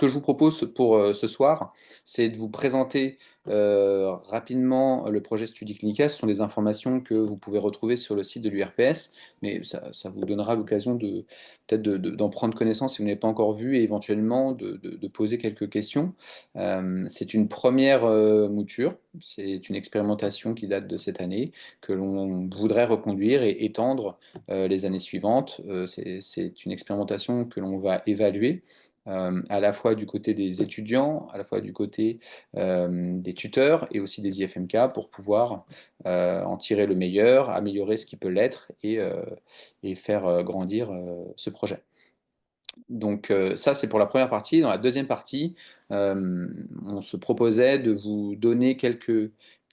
que je vous propose pour ce soir, c'est de vous présenter rapidement le projet Studi Clinica. Ce sont des informations que vous pouvez retrouver sur le site de l'URPS, mais ça vous donnera l'occasion de peut-être d'en prendre connaissance si vous n'avez pas encore vu et éventuellement de poser quelques questions. C'est une première mouture, c'est une expérimentation qui date de cette année, que l'on voudrait reconduire et étendre les années suivantes. C'est une expérimentation que l'on va évaluer à la fois du côté des étudiants, à la fois du côté des tuteurs et aussi des IFMK pour pouvoir en tirer le meilleur, améliorer ce qui peut l'être et faire grandir ce projet. Donc ça, c'est pour la première partie. Dans la deuxième partie, on se proposait de vous donner quelques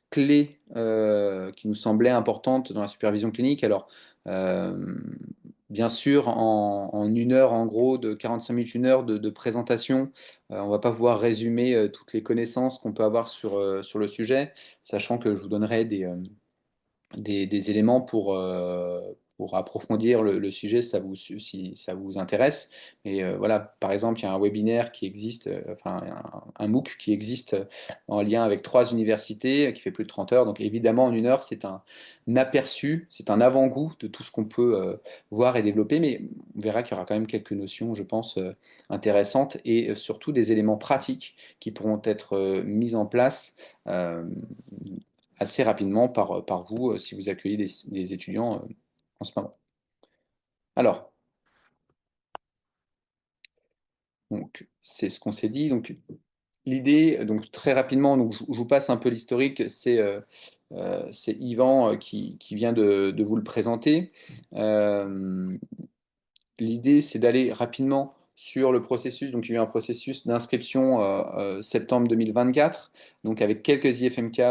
clés qui nous semblaient importantes dans la supervision clinique. Alors, euh, bien sûr, en une heure, en gros, de 45 minutes, une heure de présentation, on ne va pas pouvoir résumer toutes les connaissances qu'on peut avoir sur le sujet, sachant que je vous donnerai des éléments pour approfondir le sujet si ça vous intéresse. Mais voilà, par exemple, il y a un webinaire qui existe, enfin un MOOC qui existe en lien avec 3 universités, qui fait plus de 30 heures. Donc évidemment, en une heure, c'est un aperçu, c'est un avant-goût de tout ce qu'on peut voir et développer. Mais on verra qu'il y aura quand même quelques notions, je pense, intéressantes et surtout des éléments pratiques qui pourront être mis en place assez rapidement par vous si vous accueillez des étudiants en ce moment. Alors, donc c'est ce qu'on s'est dit. Donc l'idée, donc très rapidement, donc je vous passe un peu l'historique. C'est Yvan qui vient de vous le présenter. Euh, L'idée, c'est d'aller rapidement sur le processus. Donc, il y a eu un processus d'inscription septembre 2024, donc avec quelques IFMK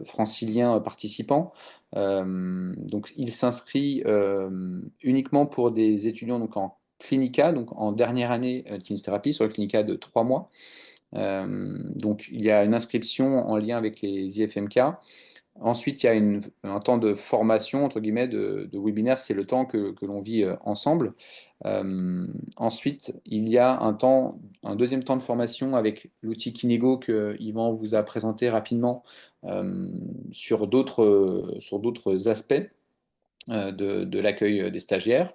franciliens participants. Donc, il s'inscrit uniquement pour des étudiants donc en clinica, donc en dernière année de kinésithérapie, sur le clinica de 3 mois. Donc, il y a une inscription en lien avec les IFMK. Ensuite, il y a un temps de formation, entre guillemets, de webinaire, c'est le temps que l'on vit ensemble. Ensuite, il y a un deuxième temps de formation avec l'outil Kinego que Yvan vous a présenté rapidement sur d'autres aspects de l'accueil des stagiaires.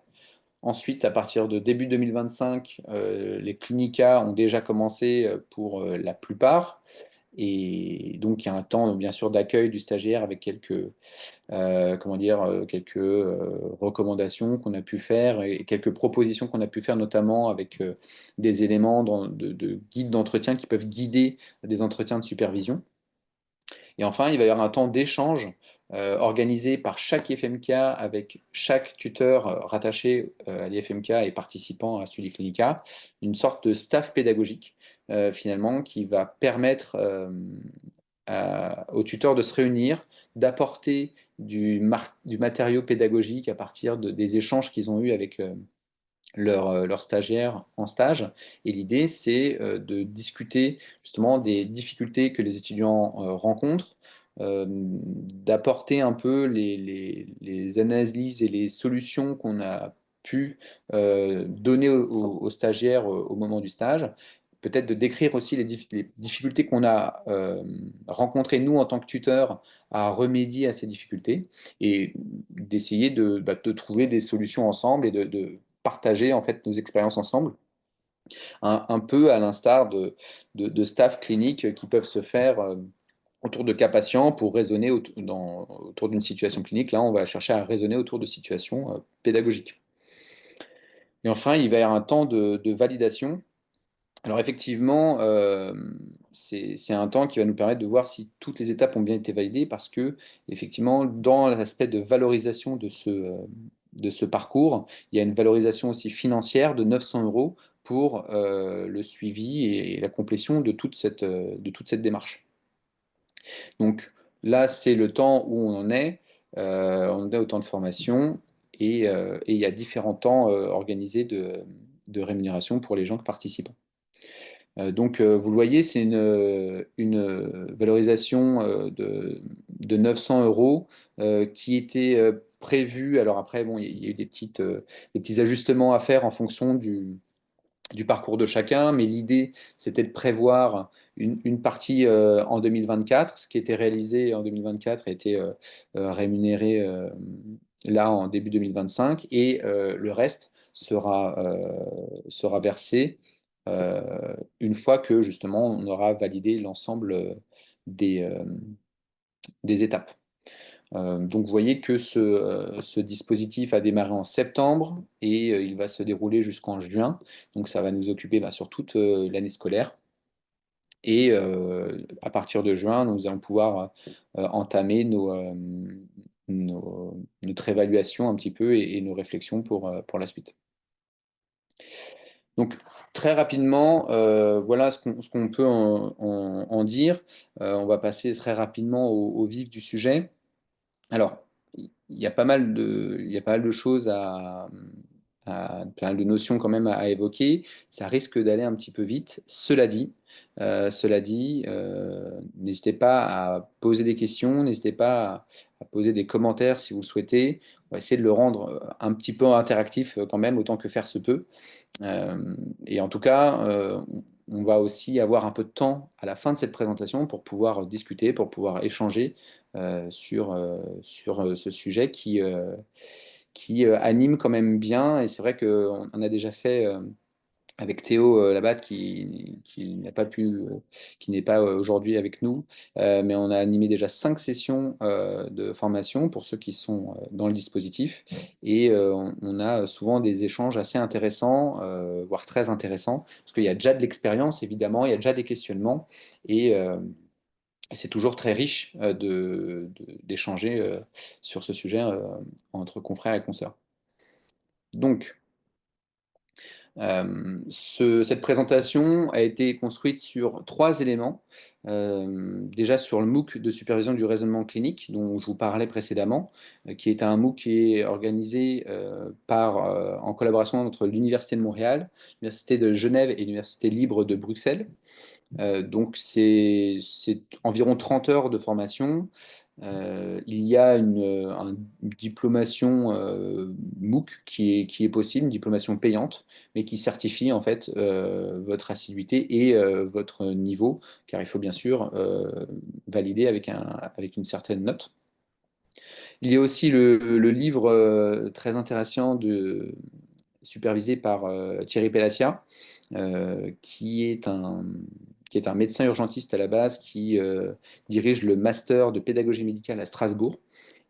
Ensuite, à partir de début 2025, les clinicas ont déjà commencé pour la plupart. Et donc, il y a un temps, bien sûr, d'accueil du stagiaire avec comment dire, quelques recommandations qu'on a pu faire et quelques propositions qu'on a pu faire, notamment avec des éléments de guides d'entretien qui peuvent guider des entretiens de supervision. Et enfin, il va y avoir un temps d'échange organisé par chaque IFMK avec chaque tuteur rattaché à l'IFMK et participant à Studi Clinica, une sorte de staff pédagogique finalement qui va permettre aux tuteurs de se réunir, d'apporter du matériau pédagogique à partir des échanges qu'ils ont eus avec leurs stagiaires en stage. Et l'idée, c'est de discuter justement des difficultés que les étudiants rencontrent, d'apporter un peu les analyses et les solutions qu'on a pu donner aux stagiaires au moment du stage. Peut-être de décrire aussi les difficultés qu'on a rencontrées, nous, en tant que tuteurs, à remédier à ces difficultés et d'essayer de trouver des solutions ensemble et de partager en fait nos expériences ensemble, un peu à l'instar de staff cliniques qui peuvent se faire autour de cas patients pour raisonner autour d'une situation clinique. Là, on va chercher à raisonner autour de situations pédagogiques. Et enfin, il va y avoir un temps de validation. Alors effectivement, c'est un temps qui va nous permettre de voir si toutes les étapes ont bien été validées parce que effectivement, dans l'aspect de valorisation de ce parcours, il y a une valorisation aussi financière de 900 euros pour le suivi et la complétion de toute cette démarche. Donc là, c'est le temps où on en est. On en est au temps de formation et il y a différents temps organisés de rémunération pour les gens qui participent. Donc, vous le voyez, c'est une valorisation de 900 euros qui était prévue. Alors après, bon, il y a eu des petits ajustements à faire en fonction du parcours de chacun, mais l'idée, c'était de prévoir une partie en 2024. Ce qui était réalisé en 2024 a été rémunéré là en début 2025, et le reste sera versé une fois que justement on aura validé l'ensemble des, euh, des étapes. Donc vous voyez que ce dispositif a démarré en septembre et il va se dérouler jusqu'en juin. Donc ça va nous occuper sur toute l'année scolaire. Et à partir de juin, nous allons pouvoir entamer notre évaluation un petit peu et nos réflexions pour la suite. Donc très rapidement, voilà ce qu'on peut en dire. On va passer très rapidement au vif du sujet. Alors, il y a pas mal de choses pas mal de notions quand même à évoquer. Ça risque d'aller un petit peu vite. N'hésitez pas à poser des questions, n'hésitez pas à poser des commentaires si vous le souhaitez. On va essayer de le rendre un petit peu interactif quand même, autant que faire se peut. Et en tout cas, on va aussi avoir un peu de temps à la fin de cette présentation pour pouvoir discuter, pour pouvoir échanger sur ce sujet qui anime quand même bien. Et c'est vrai qu'on a déjà fait avec Théo Labatte qui n'a pas pu, qui n'est pas aujourd'hui avec nous, mais on a animé déjà 5 sessions de formation pour ceux qui sont dans le dispositif, et on a souvent des échanges assez intéressants, voire très intéressants, parce qu'il y a déjà de l'expérience évidemment, il y a déjà des questionnements, et c'est toujours très riche d'échanger sur ce sujet entre confrères et consoeurs. Donc, cette présentation a été construite sur 3 éléments. Déjà sur le MOOC de supervision du raisonnement clinique dont je vous parlais précédemment, qui est un MOOC qui est organisé en collaboration entre l'Université de Montréal, l'Université de Genève et l'Université libre de Bruxelles. Donc c'est environ 30 heures de formation. Il y a une diplomation MOOC qui est possible, une diplomation payante, mais qui certifie en fait votre assiduité et votre niveau, car il faut bien sûr valider avec une certaine note. Il y a aussi le livre très intéressant supervisé par Thierry Pellassia, qui est un médecin urgentiste à la base, qui dirige le master de pédagogie médicale à Strasbourg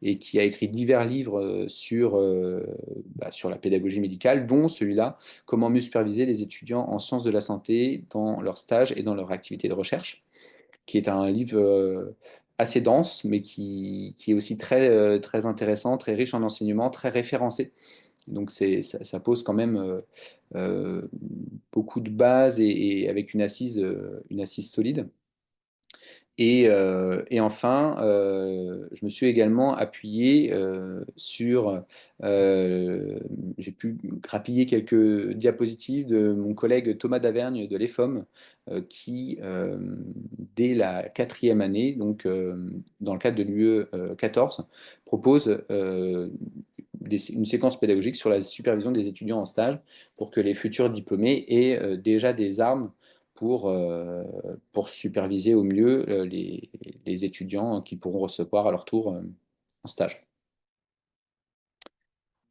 et qui a écrit divers livres sur la pédagogie médicale, dont celui-là, Comment mieux superviser les étudiants en sciences de la santé dans leur stage et dans leur activité de recherche, qui est un livre assez dense, mais qui est aussi très intéressant, très riche en enseignements, très référencé. Donc ça pose quand même euh, beaucoup de bases et avec une assise solide. Et enfin, je me suis également appuyé j'ai pu grappiller quelques diapositives de mon collègue Thomas Davergne de l'EFOM, qui, dès la 4e année, donc dans le cadre de l'UE 14, propose une séquence pédagogique sur la supervision des étudiants en stage pour que les futurs diplômés aient déjà des armes pour superviser au mieux les étudiants qui pourront recevoir à leur tour en stage.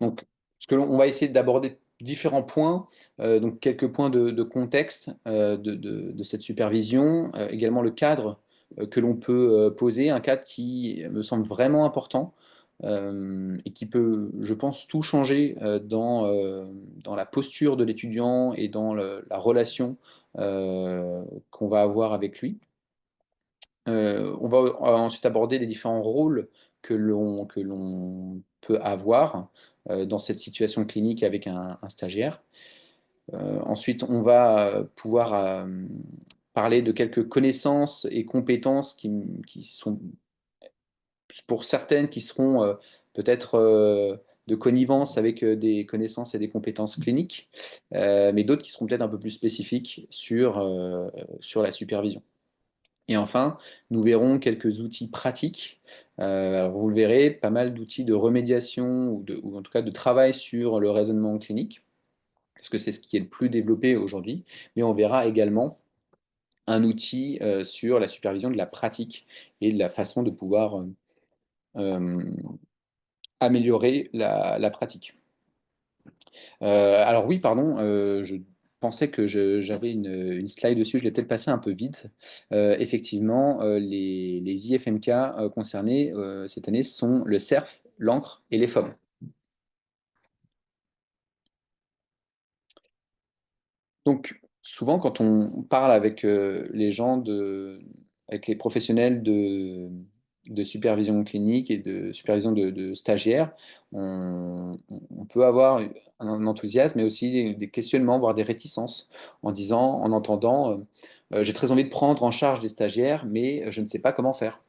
Donc, on va essayer d'aborder différents points, donc quelques points de contexte de cette supervision, également le cadre que l'on peut poser, un cadre qui me semble vraiment important et qui peut, je pense, tout changer dans la posture de l'étudiant et dans la relation qu'on va avoir avec lui. On va ensuite aborder les différents rôles que l'on peut avoir dans cette situation clinique avec un stagiaire. Ensuite, on va pouvoir parler de quelques connaissances et compétences qui sont, pour certaines, qui seront peut-être de connivence avec des connaissances et des compétences cliniques, mais d'autres qui seront peut-être un peu plus spécifiques sur la supervision. Et enfin, nous verrons quelques outils pratiques. Alors vous le verrez, pas mal d'outils de remédiation ou en tout cas de travail sur le raisonnement clinique. parce que c'est ce qui est le plus développé aujourd'hui, mais on verra également un outil sur la supervision de la pratique et de la façon de pouvoir euh, améliorer la pratique. Alors oui, pardon, je pensais que j'avais une slide dessus, je l'ai peut-être passé un peu vite. Effectivement, les IFMK concernés cette année sont le cerf, l'encre et les FOM. Donc, souvent, quand on parle avec les gens avec les professionnels de supervision clinique et de supervision de stagiaires, on peut avoir un enthousiasme, mais aussi des questionnements, voire des réticences, en disant, en entendant, j'ai très envie de prendre en charge des stagiaires, mais je ne sais pas comment faire.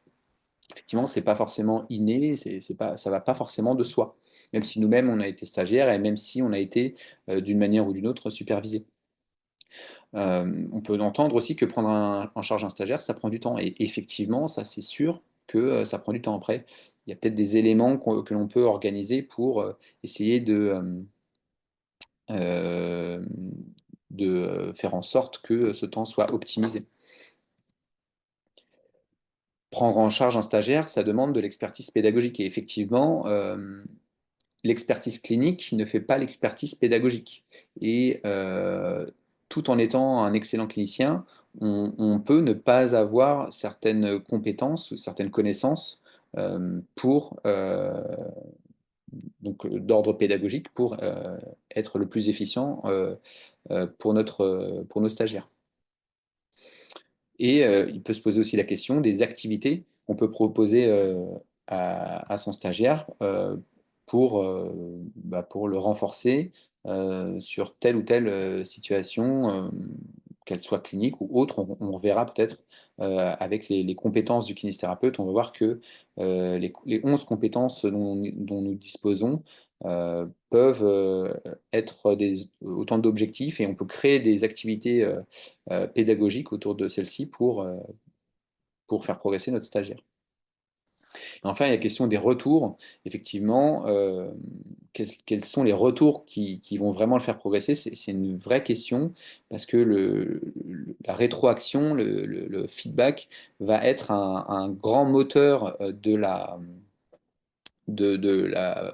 Effectivement, c'est pas forcément inné, c'est pas, ça va pas forcément de soi, même si nous-mêmes on a été stagiaires et même si on a été d'une manière ou d'une autre supervisé. On peut entendre aussi que prendre en charge un stagiaire, ça prend du temps. Et effectivement, ça c'est sûr que ça prend du temps. Après, il y a peut-être des éléments que l'on peut organiser pour essayer euh, de faire en sorte que ce temps soit optimisé. Prendre en charge un stagiaire, ça demande de l'expertise pédagogique. Et effectivement, l'expertise clinique ne fait pas l'expertise pédagogique. Et tout en étant un excellent clinicien, on peut ne pas avoir certaines compétences ou certaines connaissances pour donc d'ordre pédagogique pour être le plus efficient pour nos stagiaires. Et il peut se poser aussi la question des activités qu'on peut proposer à son stagiaire pour le renforcer sur telle ou telle situation, qu'elle soit clinique ou autre. On verra peut-être avec les compétences du kinésithérapeute, on va voir que les 11 compétences dont nous disposons peuvent être autant d'objectifs et on peut créer des activités pédagogiques autour de celle-ci pour faire progresser notre stagiaire. Et enfin, il y a la question des retours. Effectivement, quels sont les retours qui vont vraiment le faire progresser? C'est une vraie question parce que la rétroaction, le feedback va être un grand moteur de la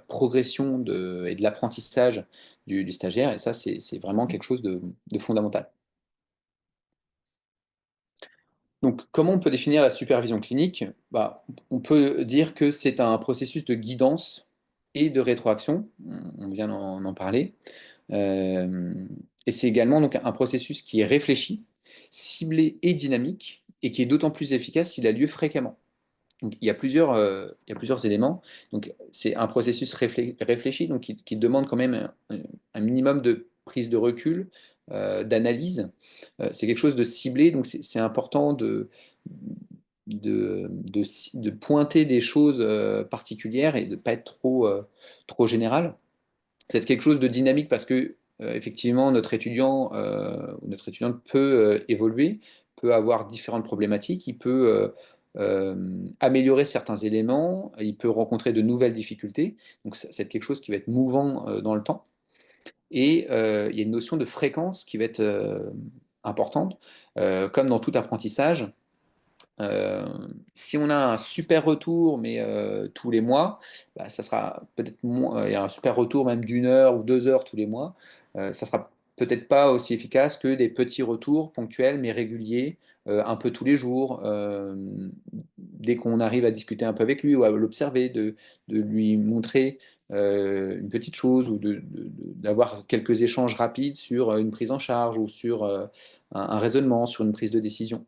progression et de l'apprentissage du stagiaire. Et ça, c'est vraiment quelque chose de fondamental. Donc, comment on peut définir la supervision clinique? Bah, on peut dire que c'est un processus de guidance et de rétroaction. On vient d'en parler. Euh, et c'est également donc, un processus qui est réfléchi, ciblé et dynamique, et qui est d'autant plus efficace s'il a lieu fréquemment. Donc, il y a plusieurs éléments. Donc, c'est un processus réfléchi, donc qui demande quand même un minimum de prise de recul, d'analyse. C'est quelque chose de ciblé, donc c'est important de pointer des choses particulières et de ne pas être trop général. C'est quelque chose de dynamique parce que effectivement notre étudiant ou notre étudiante peut évoluer, peut avoir différentes problématiques, il peut améliorer certains éléments, il peut rencontrer de nouvelles difficultés. Donc c'est quelque chose qui va être mouvant dans le temps. Et il y a une notion de fréquence qui va être importante, comme dans tout apprentissage. Euh, Si on a un super retour, mais tous les mois, bah, ça sera peut-être moins, et un super retour même d'une heure ou 2 heures tous les mois, ça sera peut-être pas aussi efficace que des petits retours ponctuels mais réguliers, un peu tous les jours. Dès qu'on arrive à discuter un peu avec lui ou à l'observer, de lui montrer une petite chose ou d'avoir quelques échanges rapides sur une prise en charge ou sur un raisonnement, sur une prise de décision.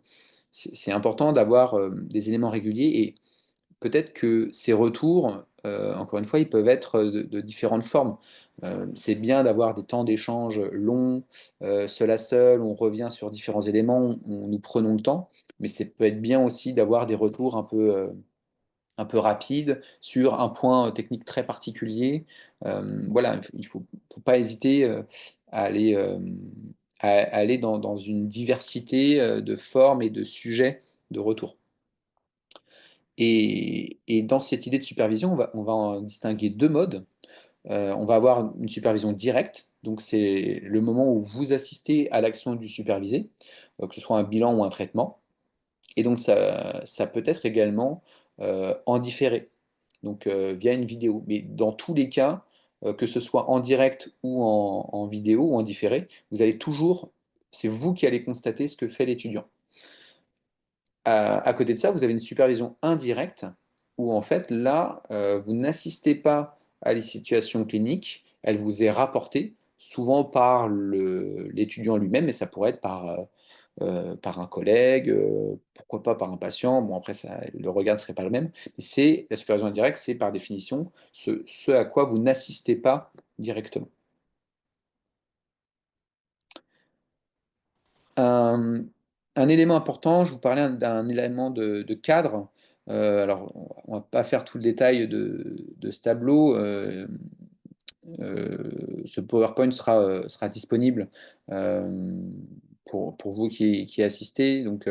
C'est important d'avoir des éléments réguliers et peut-être que ces retours, encore une fois, ils peuvent être de différentes formes. C'est bien d'avoir des temps d'échange longs, seul à seul, on revient sur différents éléments, nous prenons le temps, mais ça peut être bien aussi d'avoir des retours un peu rapides sur un point technique très particulier. Voilà, il ne faut pas hésiter à aller dans une diversité de formes et de sujets de retour. Et dans cette idée de supervision, on va en distinguer deux modes. On va avoir une supervision directe, donc c'est le moment où vous assistez à l'action du supervisé, que ce soit un bilan ou un traitement. Et donc ça peut être également en différé, donc via une vidéo. Mais dans tous les cas, que ce soit en direct ou en vidéo ou en différé, vous allez toujours, c'est vous qui allez constater ce que fait l'étudiant. À côté de ça, vous avez une supervision indirecte où en fait là, vous n'assistez pas à les situations cliniques, elle vous est rapportée souvent par l'étudiant lui-même, mais ça pourrait être par un collègue, pourquoi pas par un patient. Bon, après, ça, le regard ne serait pas le même. Mais c'est la supervision indirecte, c'est par définition ce à quoi vous n'assistez pas directement. Un, un élément important, je vous parlais d'un élément de cadre. Alors, on ne va pas faire tout le détail de ce tableau. Ce PowerPoint sera disponible euh, pour vous qui assistez. Donc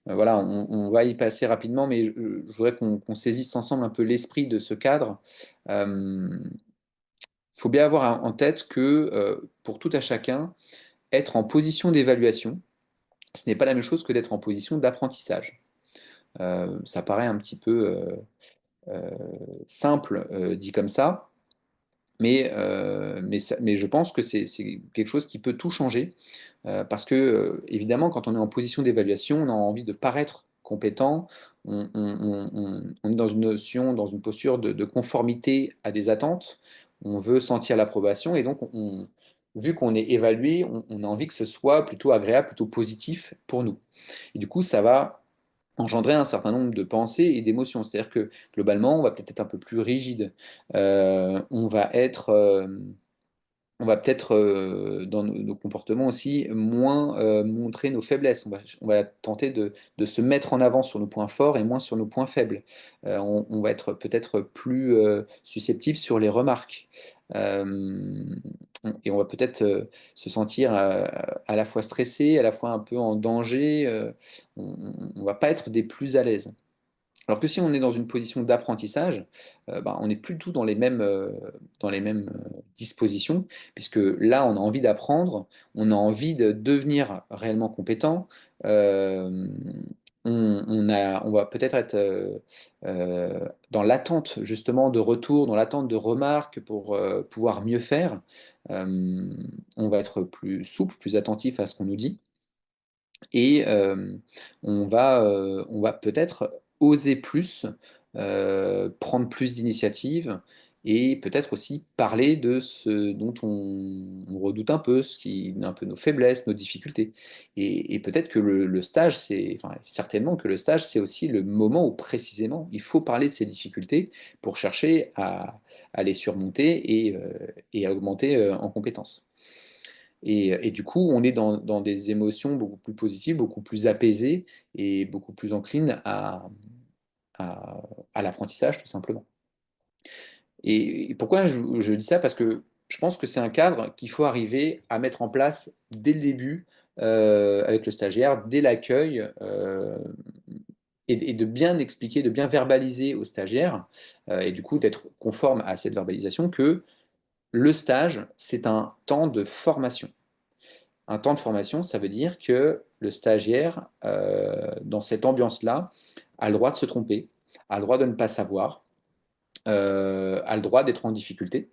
voilà, on va y passer rapidement, mais je voudrais qu'on saisisse ensemble un peu l'esprit de ce cadre. Il faut bien avoir en tête que pour tout à chacun, être en position d'évaluation, ce n'est pas la même chose que d'être en position d'apprentissage. Ça paraît un petit peu euh, simple dit comme ça, mais je pense que c'est quelque chose qui peut tout changer, parce que, évidemment, quand on est en position d'évaluation, on a envie de paraître compétent, on est dans une notion, dans une posture de conformité à des attentes, on veut sentir l'approbation, et donc, vu qu'on est évalué, on a envie que ce soit plutôt agréable, plutôt positif pour nous. Et du coup, ça va engendrer un certain nombre de pensées et d'émotions. C'est-à-dire que globalement, on va peut-être être un peu plus rigide. On va être, on va peut-être dans nos comportements aussi moins montrer nos faiblesses. On va tenter de se mettre en avant sur nos points forts et moins sur nos points faibles. On va être peut-être plus susceptible sur les remarques. Euh, et on va peut-être se sentir à la fois stressé, à la fois un peu en danger. On ne va pas être des plus à l'aise. Alors que si on est dans une position d'apprentissage, on n'est plus du tout dans les mêmes dispositions, puisque là, on a envie d'apprendre, on a envie de devenir réellement compétent. euh, on va peut-être être, dans l'attente justement de retour, dans l'attente de remarques pour pouvoir mieux faire. Euh, on va être plus souple, plus attentif à ce qu'on nous dit. Et on va peut-être oser plus, prendre plus d'initiatives et peut-être aussi parler de ce dont on redoute un peu, ce qui est un peu nos faiblesses, nos difficultés. Et peut-être que le stage, enfin, certainement que le stage, c'est aussi le moment où précisément il faut parler de ces difficultés pour chercher à les surmonter et à augmenter en compétences. Et du coup, on est dans des émotions beaucoup plus positives, beaucoup plus apaisées et beaucoup plus enclines à, à l'apprentissage, tout simplement. Et pourquoi je dis ça? Parce que je pense que c'est un cadre qu'il faut arriver à mettre en place dès le début avec le stagiaire, dès l'accueil, et de bien expliquer, de bien verbaliser au stagiaire, et du coup d'être conforme à cette verbalisation, que le stage, c'est un temps de formation. Un temps de formation, ça veut dire que le stagiaire, dans cette ambiance-là, a le droit de se tromper, a le droit de ne pas savoir, a le droit d'être en difficulté,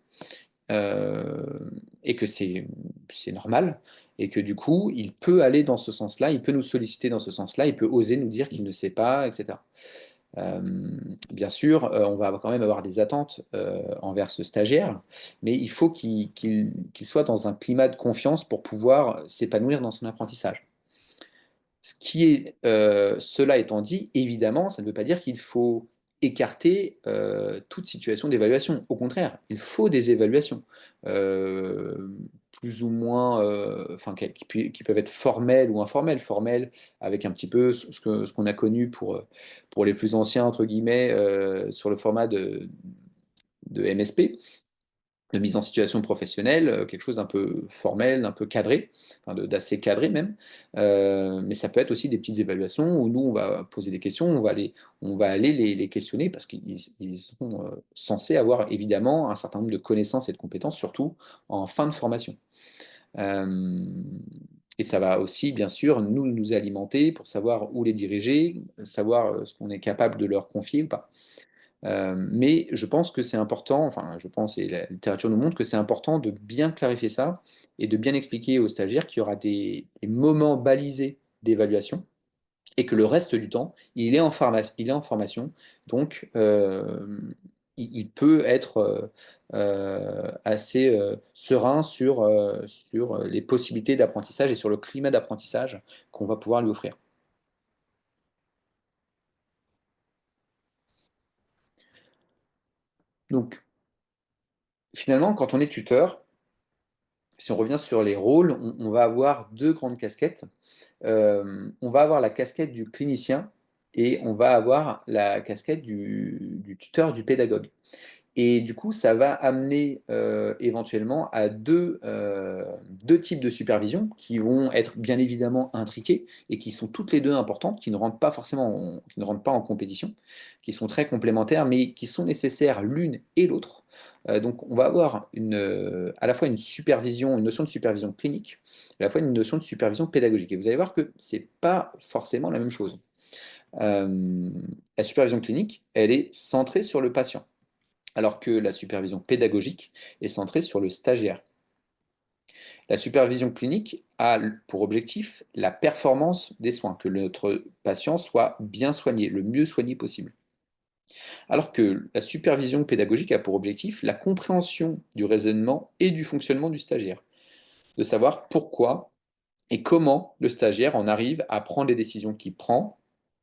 euh, et que c'est normal, et que du coup, il peut aller dans ce sens-là, il peut nous solliciter dans ce sens-là, il peut oser nous dire qu'il ne sait pas, etc. Euh, Bien sûr, on va quand même avoir des attentes envers ce stagiaire, mais il faut qu'il soit dans un climat de confiance pour pouvoir s'épanouir dans son apprentissage. Cela étant dit, évidemment, ça ne veut pas dire qu'il faut écarter toute situation d'évaluation. Au contraire, il faut des évaluations, euh, plus ou moins, enfin, qui peuvent être formelles ou informelles. Formelles, avec un petit peu ce qu'on a connu pour les plus anciens, entre guillemets, sur le format de MSP. de mise en situation professionnelle, quelque chose d'un peu formel, d'un peu cadré, enfin d'assez cadré même. Mais ça peut être aussi des petites évaluations où nous, on va poser des questions, on va aller les questionner parce qu'ils sont censés avoir évidemment un certain nombre de connaissances et de compétences, surtout en fin de formation. Euh, et ça va aussi, bien sûr, nous alimenter pour savoir où les diriger, savoir ce qu'on est capable de leur confier ou pas. Mais je pense que c'est important, enfin je pense et la littérature nous montre que c'est important de bien clarifier ça et de bien expliquer aux stagiaires qu'il y aura des moments balisés d'évaluation et que le reste du temps, il est en formation, donc il peut être assez serein sur les possibilités d'apprentissage et sur le climat d'apprentissage qu'on va pouvoir lui offrir. Donc finalement, quand on est tuteur, si on revient sur les rôles, on va avoir deux grandes casquettes. On va avoir la casquette du clinicien et on va avoir la casquette du tuteur, du pédagogue. Et du coup, ça va amener éventuellement à deux types de supervision qui vont être bien évidemment intriquées et qui sont toutes les deux importantes, qui ne rentrent pas forcément, qui ne rentrent pas en compétition, qui sont très complémentaires, mais qui sont nécessaires l'une et l'autre. Donc, on va avoir à la fois une supervision, une notion de supervision clinique, à la fois une notion de supervision pédagogique. Et vous allez voir que c'est pas forcément la même chose. Euh, la supervision clinique, elle est centrée sur le patient alors que la supervision pédagogique est centrée sur le stagiaire. La supervision clinique a pour objectif la performance des soins, que notre patient soit bien soigné, le mieux soigné possible. Alors que la supervision pédagogique a pour objectif la compréhension du raisonnement et du fonctionnement du stagiaire, de savoir pourquoi et comment le stagiaire en arrive à prendre les décisions qu'il prend,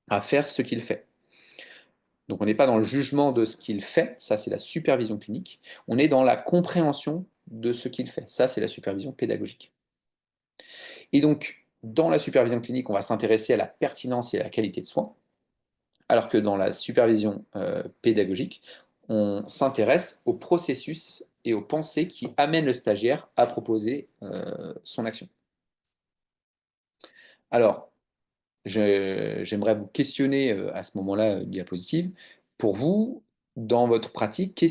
à faire ce qu'il fait. Donc on n'est pas dans le jugement de ce qu'il fait, ça c'est la supervision clinique, on est dans la compréhension de ce qu'il fait, ça c'est la supervision pédagogique. Et donc dans la supervision clinique, on va s'intéresser à la pertinence et à la qualité de soins, alors que dans la supervision pédagogique, on s'intéresse au processus et aux pensées qui amènent le stagiaire à proposer son action. Alors, j'aimerais vous questionner à ce moment-là, diapositive. Pour vous, dans votre pratique,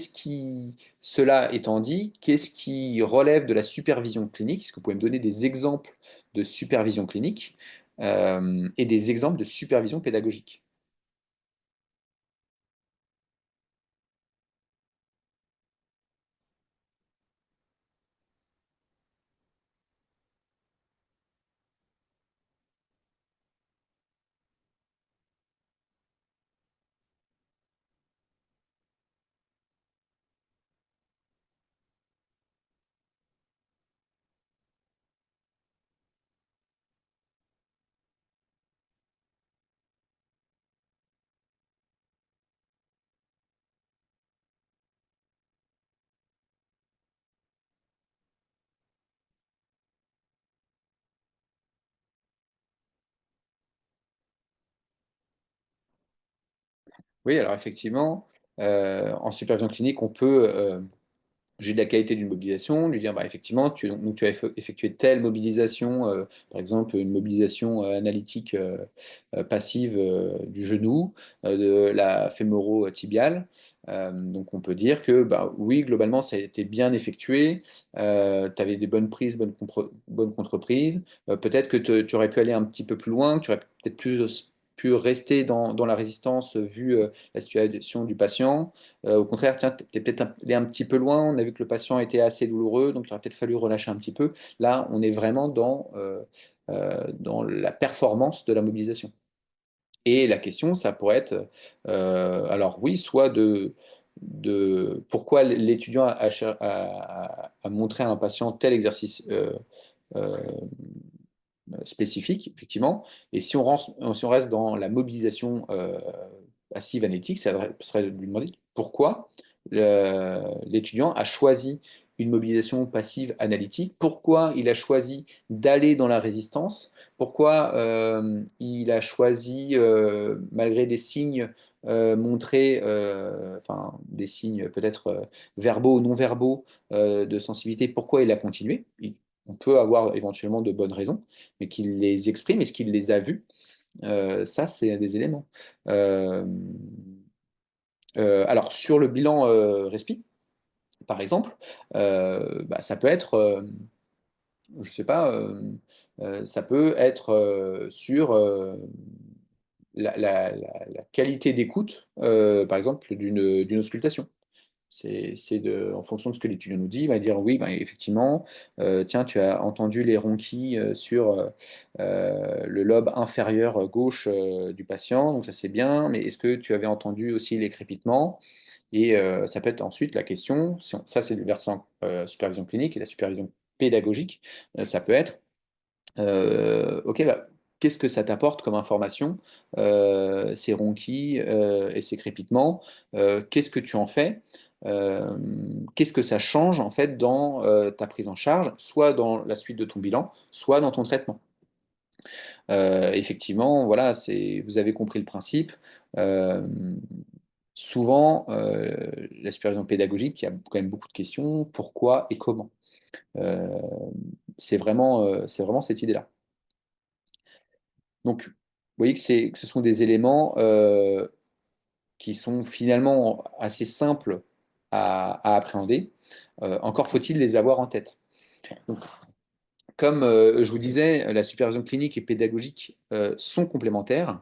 cela étant dit, qu'est-ce qui relève de la supervision clinique? Est-ce que vous pouvez me donner des exemples de supervision clinique et des exemples de supervision pédagogique? Oui, alors effectivement, en supervision clinique, on peut juger de la qualité d'une mobilisation, lui dire bah, effectivement, tu as effectué telle mobilisation, par exemple une mobilisation analytique passive du genou, de la fémoro-tibiale. Donc on peut dire que bah, oui, globalement, ça a été bien effectué, tu avais des bonnes prises, bonnes contreprises. Peut-être que tu aurais pu aller un petit peu plus loin, que tu aurais peut-être pu rester dans la résistance vu la situation du patient. Au contraire, tiens, tu es peut-être allé un petit peu loin, on a vu que le patient était assez douloureux, donc il aurait peut-être fallu relâcher un petit peu. Là, on est vraiment dans la performance de la mobilisation. Et la question, ça pourrait être, alors oui, soit de pourquoi l'étudiant a montré à un patient tel exercice euh, spécifique, effectivement. Et si on reste dans la mobilisation passive analytique, serait de lui demander pourquoi l'étudiant a choisi une mobilisation passive analytique, pourquoi il a choisi d'aller dans la résistance, pourquoi il a choisi, malgré des signes montrer enfin, des signes peut-être verbaux ou non verbaux de sensibilité, pourquoi il a continué. On peut avoir éventuellement de bonnes raisons, mais qu'il les exprime, est-ce qu'il les a vus? Ça, c'est des éléments. Euh, alors, sur le bilan respi, par exemple, bah, ça peut être, je sais pas, ça peut être sur la qualité d'écoute, par exemple, d'une auscultation. En fonction de ce que l'étudiant nous dit, il va dire oui, ben, effectivement, tiens, tu as entendu les ronquis sur le lobe inférieur gauche du patient, donc ça c'est bien, mais est-ce que tu avais entendu aussi les crépitements? Et ça peut être ensuite la question, ça c'est le versant supervision clinique et la supervision pédagogique, ça peut être ok, bah, qu'est-ce que ça t'apporte comme information, ces ronquis et ces crépitements, qu'est-ce que tu en fais? Qu'est-ce que ça change en fait dans ta prise en charge, soit dans la suite de ton bilan, soit dans ton traitement. Effectivement, voilà, vous avez compris le principe. Euh, Souvent, la supervision pédagogique, il y a quand même beaucoup de questions, pourquoi et comment. Euh, c'est vraiment cette idée-là. Donc, vous voyez que ce sont des éléments qui sont finalement assez simples à appréhender. Encore faut-il les avoir en tête. Donc, comme je vous disais, la supervision clinique et pédagogique sont complémentaires.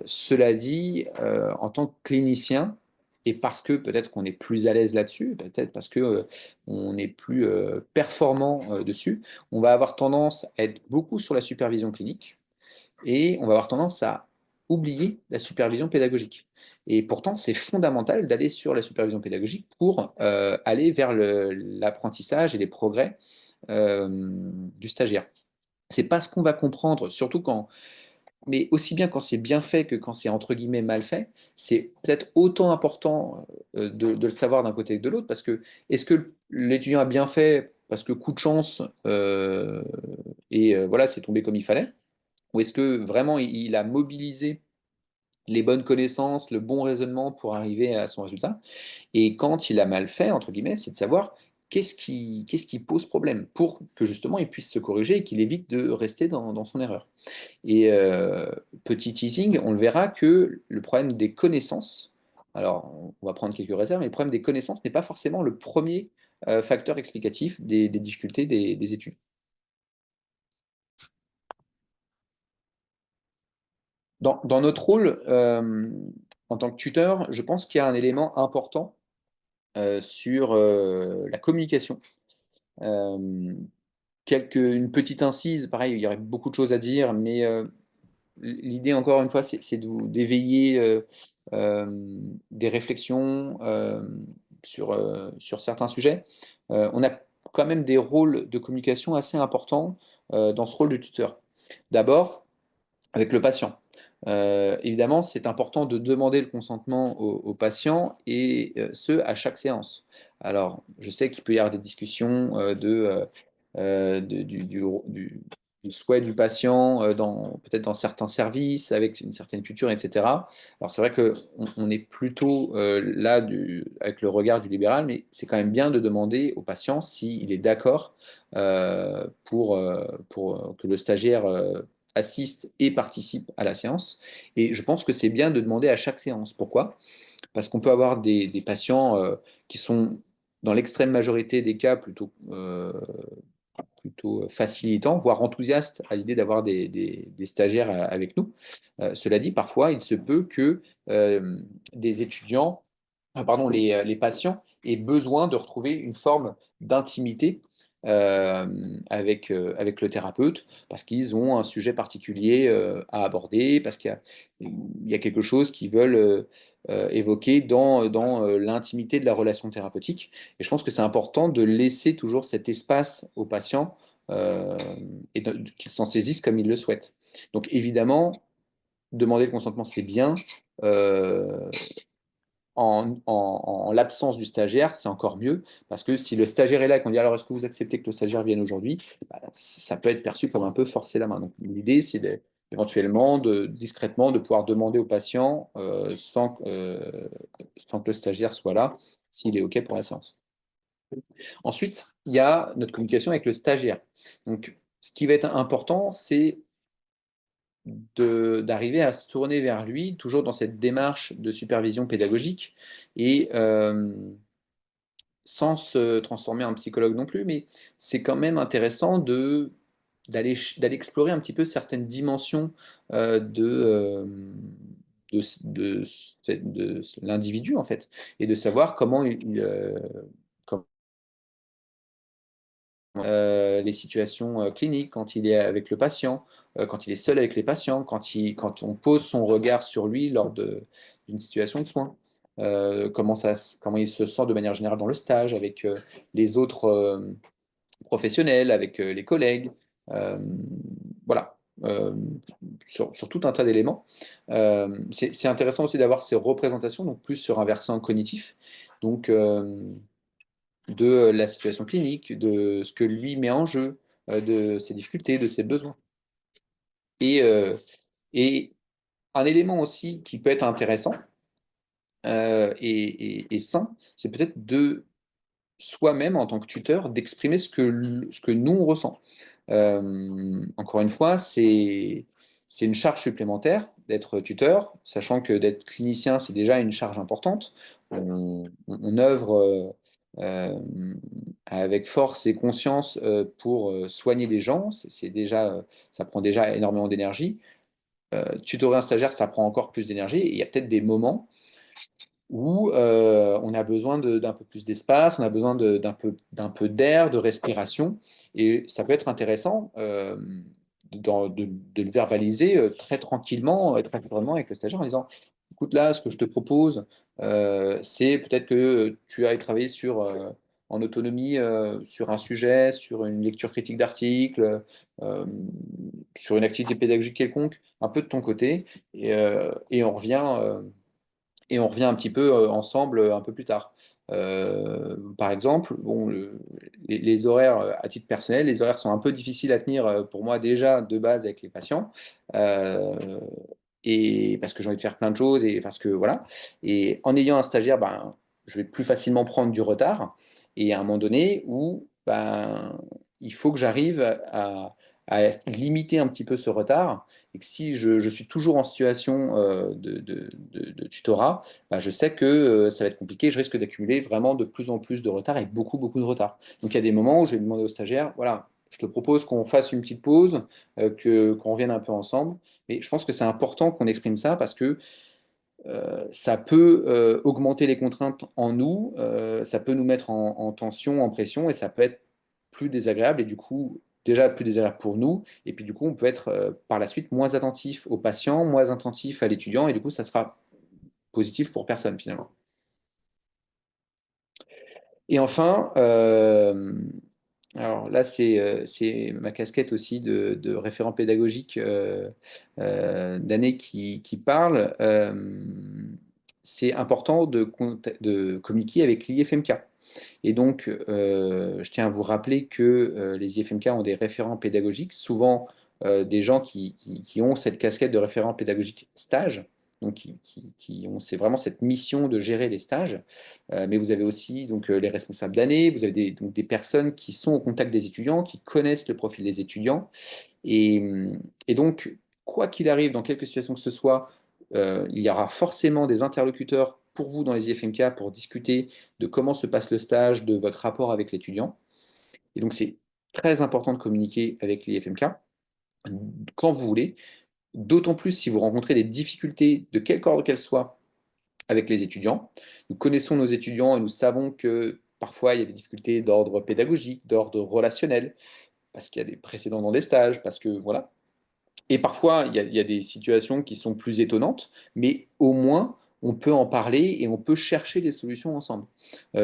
Cela dit, en tant que clinicien, et parce que peut-être qu'on est plus à l'aise là-dessus, peut-être parce que on est plus performant dessus, on va avoir tendance à être beaucoup sur la supervision clinique et on va avoir tendance à oublier la supervision pédagogique. Et pourtant, c'est fondamental d'aller sur la supervision pédagogique pour aller vers l'apprentissage et les progrès du stagiaire. C'est pas ce qu'on va comprendre, surtout quand, mais aussi bien quand c'est bien fait que quand c'est entre guillemets mal fait, c'est peut-être autant important de le savoir d'un côté que de l'autre, parce que est-ce que l'étudiant a bien fait parce que coup de chance et voilà, c'est tombé comme il fallait, ou est-ce que vraiment il a mobilisé les bonnes connaissances, le bon raisonnement pour arriver à son résultat? Et quand il a mal fait, entre guillemets, c'est de savoir qu'est-ce qui pose problème pour que justement il puisse se corriger et qu'il évite de rester dans son erreur. Et petit teasing, on le verra que le problème des connaissances, alors on va prendre quelques réserves, mais le problème des connaissances n'est pas forcément le premier facteur explicatif des difficultés des études. Dans notre rôle en tant que tuteur, je pense qu'il y a un élément important sur la communication. Euh, une petite incise, pareil, il y aurait beaucoup de choses à dire, mais l'idée, encore une fois, c'est d'éveiller des réflexions sur certains sujets. On a quand même des rôles de communication assez importants dans ce rôle de tuteur. D'abord, avec le patient. Évidemment, c'est important de demander le consentement au patient et ce, à chaque séance. Alors, je sais qu'il peut y avoir des discussions du souhait du patient peut-être dans certains services, avec une certaine culture, etc. Alors, c'est vrai qu'on est plutôt là avec le regard du libéral, mais c'est quand même bien de demander au patient s'il est d'accord pour que le stagiaire assiste et participe à la séance. Et je pense que c'est bien de demander à chaque séance. Pourquoi? Parce qu'on peut avoir des patients qui sont, dans l'extrême majorité des cas, plutôt facilitants, voire enthousiastes à l'idée d'avoir des stagiaires avec nous. Cela dit, parfois, il se peut que des étudiants, pardon, les patients aient besoin de retrouver une forme d'intimité avec le thérapeute, parce qu'ils ont un sujet particulier à aborder, parce qu'il y a quelque chose qu'ils veulent évoquer dans l'intimité de la relation thérapeutique. Et je pense que c'est important de laisser toujours cet espace aux patients euh, et qu'ils s'en saisissent comme ils le souhaitent. Donc évidemment, demander le consentement, c'est bien. Euh, en l'absence du stagiaire, c'est encore mieux, parce que si le stagiaire est là et qu'on dit alors est-ce que vous acceptez que le stagiaire vienne aujourd'hui, bah, ça peut être perçu comme un peu forcer la main. Donc l'idée, c'est éventuellement, discrètement, de pouvoir demander au patient, sans que le stagiaire soit là, s'il est OK pour la séance. Ensuite, il y a notre communication avec le stagiaire. Donc, ce qui va être important, c'est d'arriver à se tourner vers lui, toujours dans cette démarche de supervision pédagogique, et sans se transformer en psychologue non plus, mais c'est quand même intéressant d'aller explorer un petit peu certaines dimensions de, de, de l'individu, en fait, et de savoir comment les situations cliniques, quand il est avec le patient, quand il est seul avec les patients, quand on pose son regard sur lui lors d'une situation de soins. Comment il se sent de manière générale dans le stage, avec les autres professionnels, avec les collègues. Euh, voilà. Euh, sur tout un tas d'éléments. C'est intéressant aussi d'avoir ces représentations, donc plus sur un versant cognitif. Donc, de la situation clinique, de ce que lui met en jeu, de ses difficultés, de ses besoins. Et, euh, et un élément aussi qui peut être intéressant et sain, c'est peut-être de soi-même, en tant que tuteur, d'exprimer ce que nous, on ressent. Encore une fois, c'est une charge supplémentaire d'être tuteur, sachant que d'être clinicien, c'est déjà une charge importante. On œuvre euh, avec force et conscience pour soigner des gens. Ça prend déjà énormément d'énergie. Tutorer un stagiaire, ça prend encore plus d'énergie. Et il y a peut-être des moments où on a besoin d'un peu plus d'espace, on a besoin d'un peu d'air, de respiration. Et ça peut être intéressant de le verbaliser très tranquillement, très naturellement avec le stagiaire en disant, écoute là, ce que je te propose, c'est peut-être que tu ailles travailler en autonomie sur un sujet, sur une lecture critique d'articles, euh, sur une activité pédagogique quelconque, un peu de ton côté, et on revient un petit peu ensemble un peu plus tard. Par exemple, bon, les horaires, à titre personnel, les horaires sont un peu difficiles à tenir pour moi déjà de base avec les patients. Euh, et parce que j'ai envie de faire plein de choses et parce que voilà. Et en ayant un stagiaire, ben, je vais plus facilement prendre du retard. Et à un moment donné où ben, il faut que j'arrive à limiter un petit peu ce retard et que si je suis toujours en situation de tutorat, bah, je sais que ça va être compliqué, je risque d'accumuler vraiment de plus en plus de retard et beaucoup, beaucoup de retard. Donc il y a des moments où je vais demander au stagiaire, voilà, je te propose qu'on fasse une petite pause, qu'on revienne un peu ensemble. Mais je pense que c'est important qu'on exprime ça parce que ça peut augmenter les contraintes en nous, ça peut nous mettre en tension, en pression, et ça peut être plus désagréable, et du coup, déjà plus désagréable pour nous, et puis du coup, on peut être par la suite moins attentif aux patients, moins attentif à l'étudiant, et du coup, ça sera positif pour personne finalement. Et enfin, alors là, c'est ma casquette aussi de référent pédagogique d'année qui parle. C'est important de communiquer avec l'IFMK. Et donc, je tiens à vous rappeler que les IFMK ont des référents pédagogiques, souvent des gens qui ont cette casquette de référent pédagogique stage, donc qui ont c'est vraiment cette mission de gérer les stages. Mais vous avez aussi donc, les responsables d'année, vous avez donc, des personnes qui sont au contact des étudiants, qui connaissent le profil des étudiants. Et, et donc, quoi qu'il arrive, dans quelque situation que ce soit, il y aura forcément des interlocuteurs pour vous dans les IFMK pour discuter de comment se passe le stage, de votre rapport avec l'étudiant. Et donc, c'est très important de communiquer avec l'IFMK quand vous voulez, d'autant plus si vous rencontrez des difficultés de quelque ordre qu'elles soient avec les étudiants. Nous connaissons nos étudiants et nous savons que parfois il y a des difficultés d'ordre pédagogique, d'ordre relationnel, parce qu'il y a des précédents dans des stages, parce que voilà. Et parfois, il y a des situations qui sont plus étonnantes, mais au moins, on peut en parler et on peut chercher des solutions ensemble,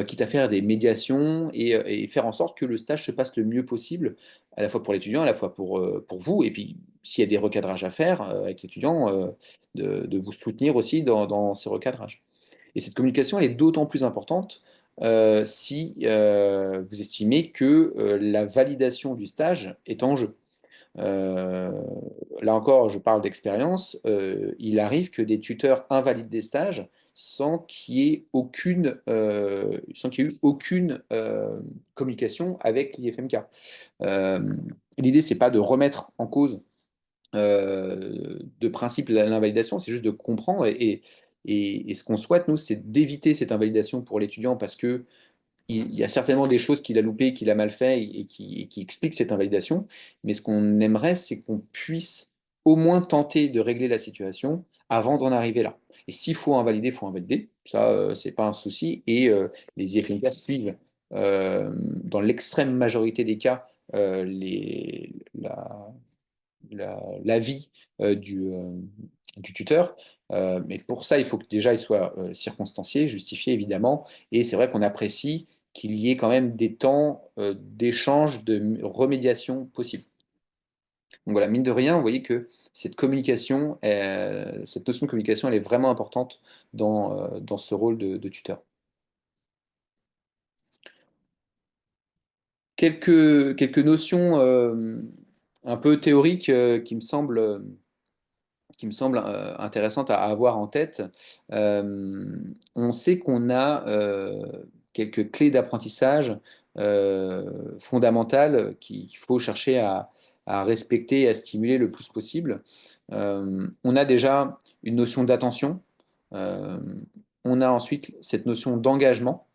quitte à faire des médiations et faire en sorte que le stage se passe le mieux possible, à la fois pour l'étudiant, à la fois pour vous. Et puis, s'il y a des recadrages à faire avec l'étudiant, de vous soutenir aussi dans ces recadrages. Et cette communication, elle est d'autant plus importante si vous estimez que la validation du stage est en jeu. Euh, là encore, je parle d'expérience, il arrive que des tuteurs invalident des stages sans qu'il y ait sans qu'il y ait eu aucune communication avec l'IFMK. Euh, L'idée, c'est pas de remettre en cause de principe l'invalidation, c'est juste de comprendre. Et ce qu'on souhaite, nous, c'est d'éviter cette invalidation pour l'étudiant parce que il y a certainement des choses qu'il a loupées, qu'il a mal fait et qui expliquent cette invalidation. Mais ce qu'on aimerait, c'est qu'on puisse au moins tenter de régler la situation avant d'en arriver là. Et s'il faut invalider, il faut invalider. Ça, c'est pas un souci. Et les IFMK suivent, dans l'extrême majorité des cas, l'avis du tuteur. Mais pour ça, il faut que déjà il soit circonstancié, justifié évidemment. Et c'est vrai qu'on apprécie qu'il y ait quand même des temps d'échange, de remédiation possible. Donc voilà, mine de rien, vous voyez que cette communication, cette notion de communication, elle est vraiment importante dans ce rôle de tuteur. Quelques notions un peu théoriques qui me semble intéressante à avoir en tête. On sait qu'on a quelques clés d'apprentissage fondamentales qu'il faut chercher à respecter et à stimuler le plus possible. On a déjà une notion d'attention. Euh, on a ensuite cette notion d'engagement.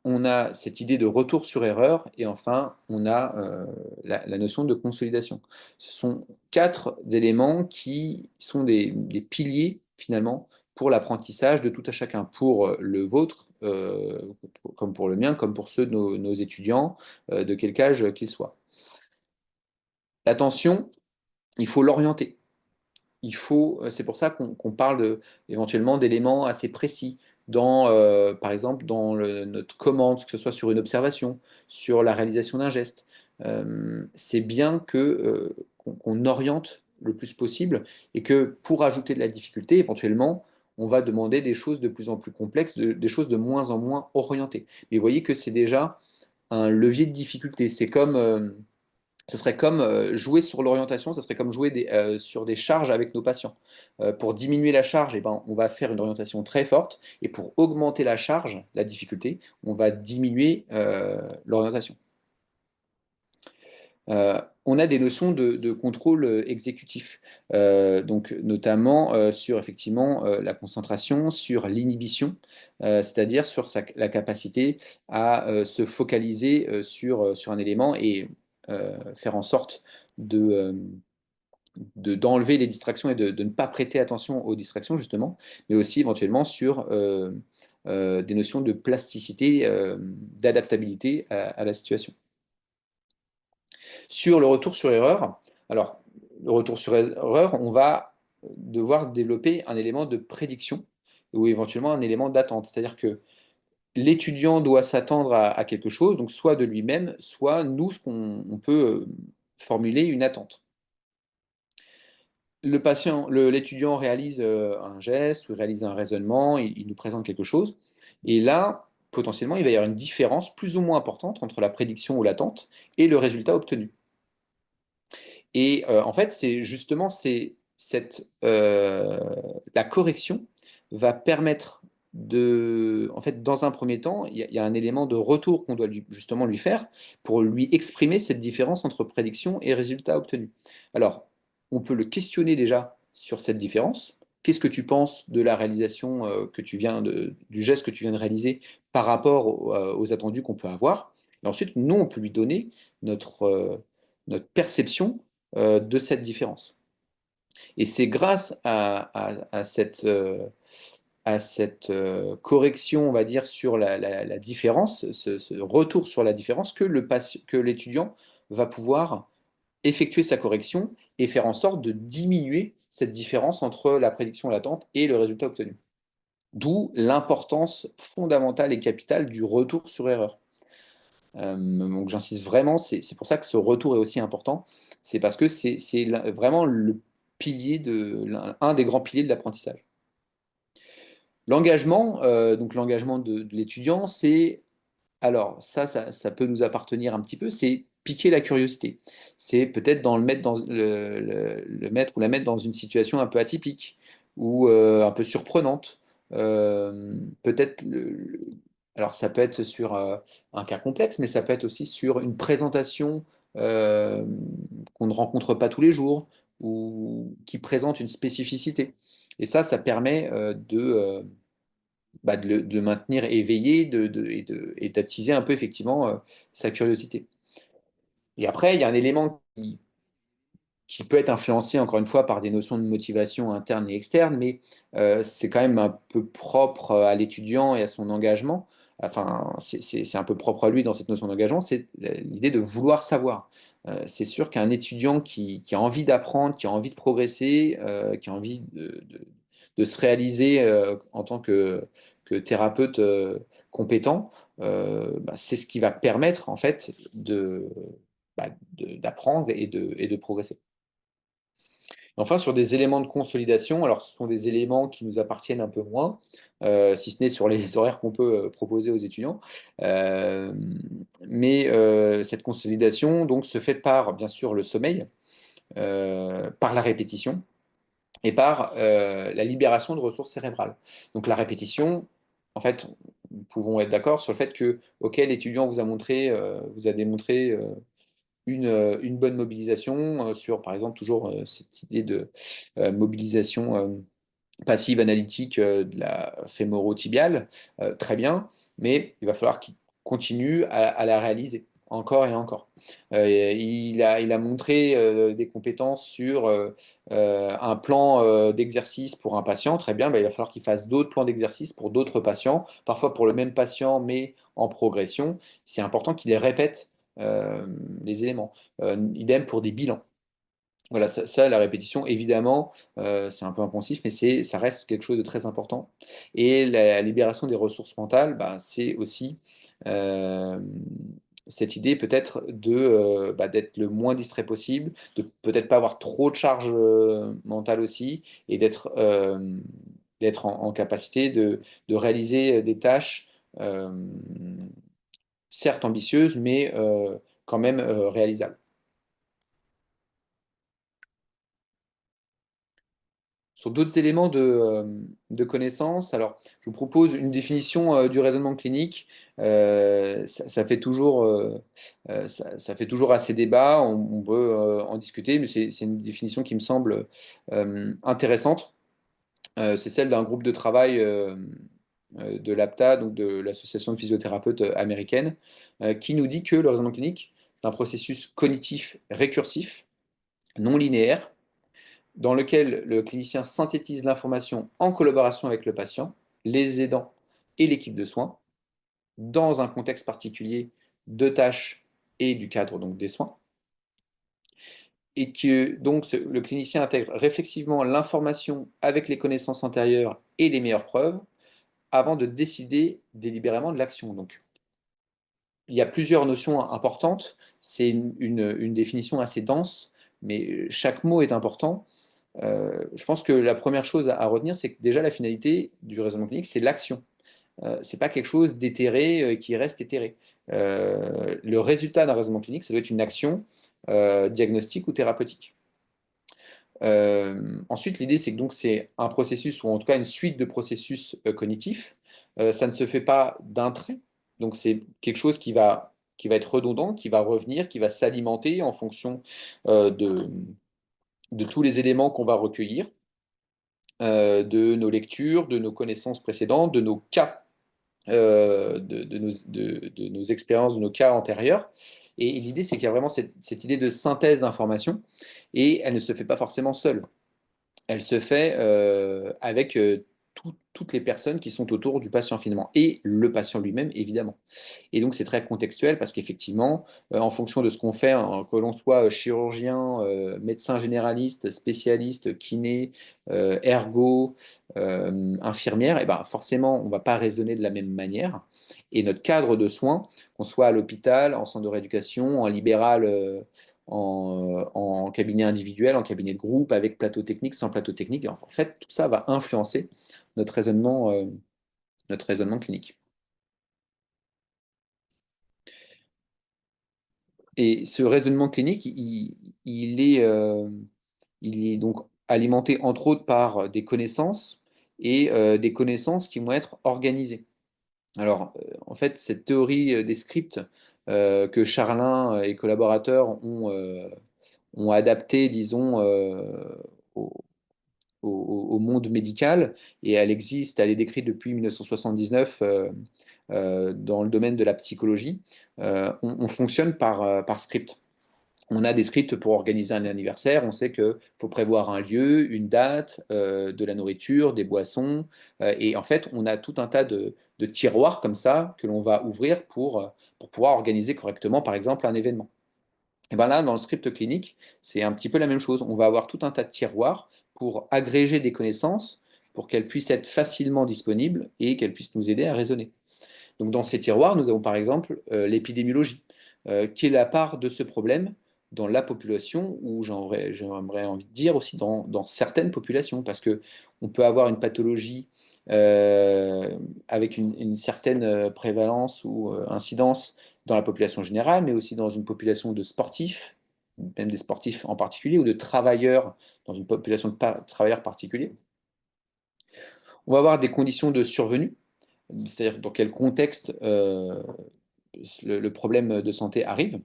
On a cette idée de retour sur erreur et enfin, on a la notion de consolidation. Ce sont quatre éléments qui sont des piliers finalement pour l'apprentissage de tout à chacun, pour le vôtre, comme pour le mien, comme pour ceux de nos étudiants, de quelque âge qu'ils soient. L'attention, il faut l'orienter. C'est pour ça qu'on parle éventuellement d'éléments assez précis par exemple, dans notre commande, que ce soit sur une observation, sur la réalisation d'un geste. C'est bien qu'on oriente le plus possible et que pour ajouter de la difficulté, éventuellement, on va demander des choses de plus en plus complexes, des choses de moins en moins orientées. Mais vous voyez que c'est déjà un levier de difficulté. Ce serait comme jouer sur l'orientation, ce serait comme jouer sur des charges avec nos patients. Pour diminuer la charge, eh ben, on va faire une orientation très forte, et pour augmenter la charge, la difficulté, on va diminuer l'orientation. On a des notions de contrôle exécutif, donc notamment sur effectivement la concentration, sur l'inhibition, c'est-à-dire sur la capacité à se focaliser sur un élément et faire en sorte d'enlever les distractions et de ne pas prêter attention aux distractions justement, mais aussi éventuellement sur des notions de plasticité, d'adaptabilité à la situation. Sur le retour sur erreur, alors le retour sur erreur, on va devoir développer un élément de prédiction ou éventuellement un élément d'attente. C'est-à-dire que l'étudiant doit s'attendre à quelque chose, donc soit de lui-même, soit nous, on peut formuler une attente. L'étudiant réalise un geste ou réalise un raisonnement, il nous présente quelque chose, et là, potentiellement, il va y avoir une différence plus ou moins importante entre la prédiction ou l'attente et le résultat obtenu. Et en fait, c'est justement la correction va permettre en fait, dans un premier temps, il y a un élément de retour qu'on doit justement lui faire pour lui exprimer cette différence entre prédiction et résultat obtenu. Alors, on peut le questionner déjà sur cette différence. Qu'est-ce que tu penses de la réalisation du geste que tu viens de réaliser par rapport aux attendus qu'on peut avoir? Et ensuite, nous, on peut lui donner notre perception de cette différence. Et c'est grâce à cette correction, on va dire, sur la différence, ce retour sur la différence, que l'étudiant va pouvoir effectuer sa correction et faire en sorte de diminuer cette différence entre la prédiction latente et le résultat obtenu. D'où l'importance fondamentale et capitale du retour sur erreur. Donc j'insiste vraiment, c'est pour ça que ce retour est aussi important, c'est parce que c'est vraiment un des grands piliers de l'apprentissage. L'engagement, donc l'engagement de l'étudiant, alors ça peut nous appartenir un petit peu, c'est piquer la curiosité. C'est peut-être dans le mettre dans le mettre ou la mettre dans une situation un peu atypique ou un peu surprenante. Peut-être alors ça peut être sur un cas complexe, mais ça peut être aussi sur une présentation euh, qu'on ne rencontre pas tous les jours ou qui présente une spécificité. Et ça permet de le maintenir éveillé et d'attiser un peu effectivement sa curiosité. Et après, il y a un élément qui peut être influencé, encore une fois, par des notions de motivation interne et externe, mais c'est quand même un peu propre à l'étudiant et à son engagement. Enfin, c'est un peu propre à lui dans cette notion d'engagement, c'est l'idée de vouloir savoir. C'est sûr qu'un étudiant qui a envie d'apprendre, qui a envie de progresser, qui a envie de se réaliser en tant que thérapeute compétent, c'est ce qui va permettre en fait d'apprendre et de progresser. Enfin, sur des éléments de consolidation, alors ce sont des éléments qui nous appartiennent un peu moins, si ce n'est sur les horaires qu'on peut proposer aux étudiants. Euh, mais cette consolidation donc, se fait par, bien sûr, le sommeil, par la répétition et par la libération de ressources cérébrales. Donc la répétition, en fait, nous pouvons être d'accord sur le fait que, ok, l'étudiant vous a démontré une bonne mobilisation sur, par exemple, toujours cette idée de mobilisation passive analytique de la fémoro-tibiale, très bien, mais il va falloir qu'il continue à la réaliser encore et encore. Il a montré des compétences sur un plan d'exercice pour un patient, très bien, il va falloir qu'il fasse d'autres plans d'exercice pour d'autres patients, parfois pour le même patient, mais en progression. C'est important qu'il les répète les éléments. Idem pour des bilans. Voilà, la répétition, évidemment, c'est un peu impensif, mais ça reste quelque chose de très important. Et la libération des ressources mentales, c'est aussi euh, cette idée peut-être d'être le moins distrait possible, de peut-être pas avoir trop de charge mentale aussi, et d'être en capacité de réaliser des tâches, euh, certes ambitieuses, mais quand même réalisables. Sur d'autres éléments de connaissance, alors je vous propose une définition du raisonnement clinique. Ça fait toujours, ça fait toujours assez débat, on peut en discuter, mais c'est une définition qui me semble intéressante. C'est celle d'un groupe de travail de l'APTA, donc de l'Association de physiothérapeutes américaine, qui nous dit que le raisonnement clinique, c'est un processus cognitif récursif, non linéaire, dans lequel le clinicien synthétise l'information en collaboration avec le patient, les aidants et l'équipe de soins, dans un contexte particulier de tâches et du cadre donc des soins, et que donc le clinicien intègre réflexivement l'information avec les connaissances antérieures et les meilleures preuves avant de décider délibérément de l'action. Donc, il y a plusieurs notions importantes. C'est une définition assez dense, mais chaque mot est important. Je pense que la première chose à retenir, c'est que déjà la finalité du raisonnement clinique, c'est l'action. C'est pas quelque chose d'éthéré qui reste éthéré. Le résultat d'un raisonnement clinique, ça doit être une action diagnostique ou thérapeutique. Ensuite, l'idée, c'est que donc c'est un processus, ou en tout cas une suite de processus cognitifs. Ça ne se fait pas d'un trait. Donc c'est quelque chose qui va être redondant, qui va revenir, qui va s'alimenter en fonction de tous les éléments qu'on va recueillir, de nos lectures, de nos connaissances précédentes, de nos cas, de nos expériences, de nos cas antérieurs. Et l'idée, c'est qu'il y a vraiment cette idée de synthèse d'informations, et elle ne se fait pas forcément seule. Elle se fait avec toutes les personnes qui sont autour du patient finalement, et le patient lui-même, évidemment. Et donc, c'est très contextuel parce qu'effectivement, en fonction de ce qu'on fait, hein, que l'on soit chirurgien, médecin généraliste, spécialiste, kiné, ergo, infirmière, et ben forcément, on ne va pas raisonner de la même manière. Et notre cadre de soins, qu'on soit à l'hôpital, en centre de rééducation, en libéral, en cabinet individuel, en cabinet de groupe, avec plateau technique, sans plateau technique, en fait, tout ça va influencer notre raisonnement clinique. Et ce raisonnement clinique, il est donc alimenté entre autres par des connaissances et des connaissances qui vont être organisées. Alors, en fait, cette théorie des scripts que Charlin et collaborateurs ont adapté, disons, au, au monde médical, et elle existe, elle est décrite depuis 1979 dans le domaine de la psychologie. On fonctionne par script. On a des scripts pour organiser un anniversaire. On sait qu'il faut prévoir un lieu, une date, de la nourriture, des boissons. Et en fait, on a tout un tas de tiroirs comme ça que l'on va ouvrir pour pouvoir organiser correctement, par exemple, un événement. Et bien là, dans le script clinique, c'est un petit peu la même chose. On va avoir tout un tas de tiroirs pour agréger des connaissances, pour qu'elles puissent être facilement disponibles et qu'elles puissent nous aider à raisonner. Donc dans ces tiroirs, nous avons par exemple l'épidémiologie. Quelle est la part de ce problème dans la population, ou j'aimerais envie de dire aussi dans certaines populations, parce que on peut avoir une pathologie avec une certaine prévalence ou incidence dans la population générale, mais aussi dans une population de sportifs, même des sportifs en particulier, ou de travailleurs, dans une population de travailleurs particuliers. On va avoir des conditions de survenue, c'est-à-dire dans quel contexte le problème de santé arrive.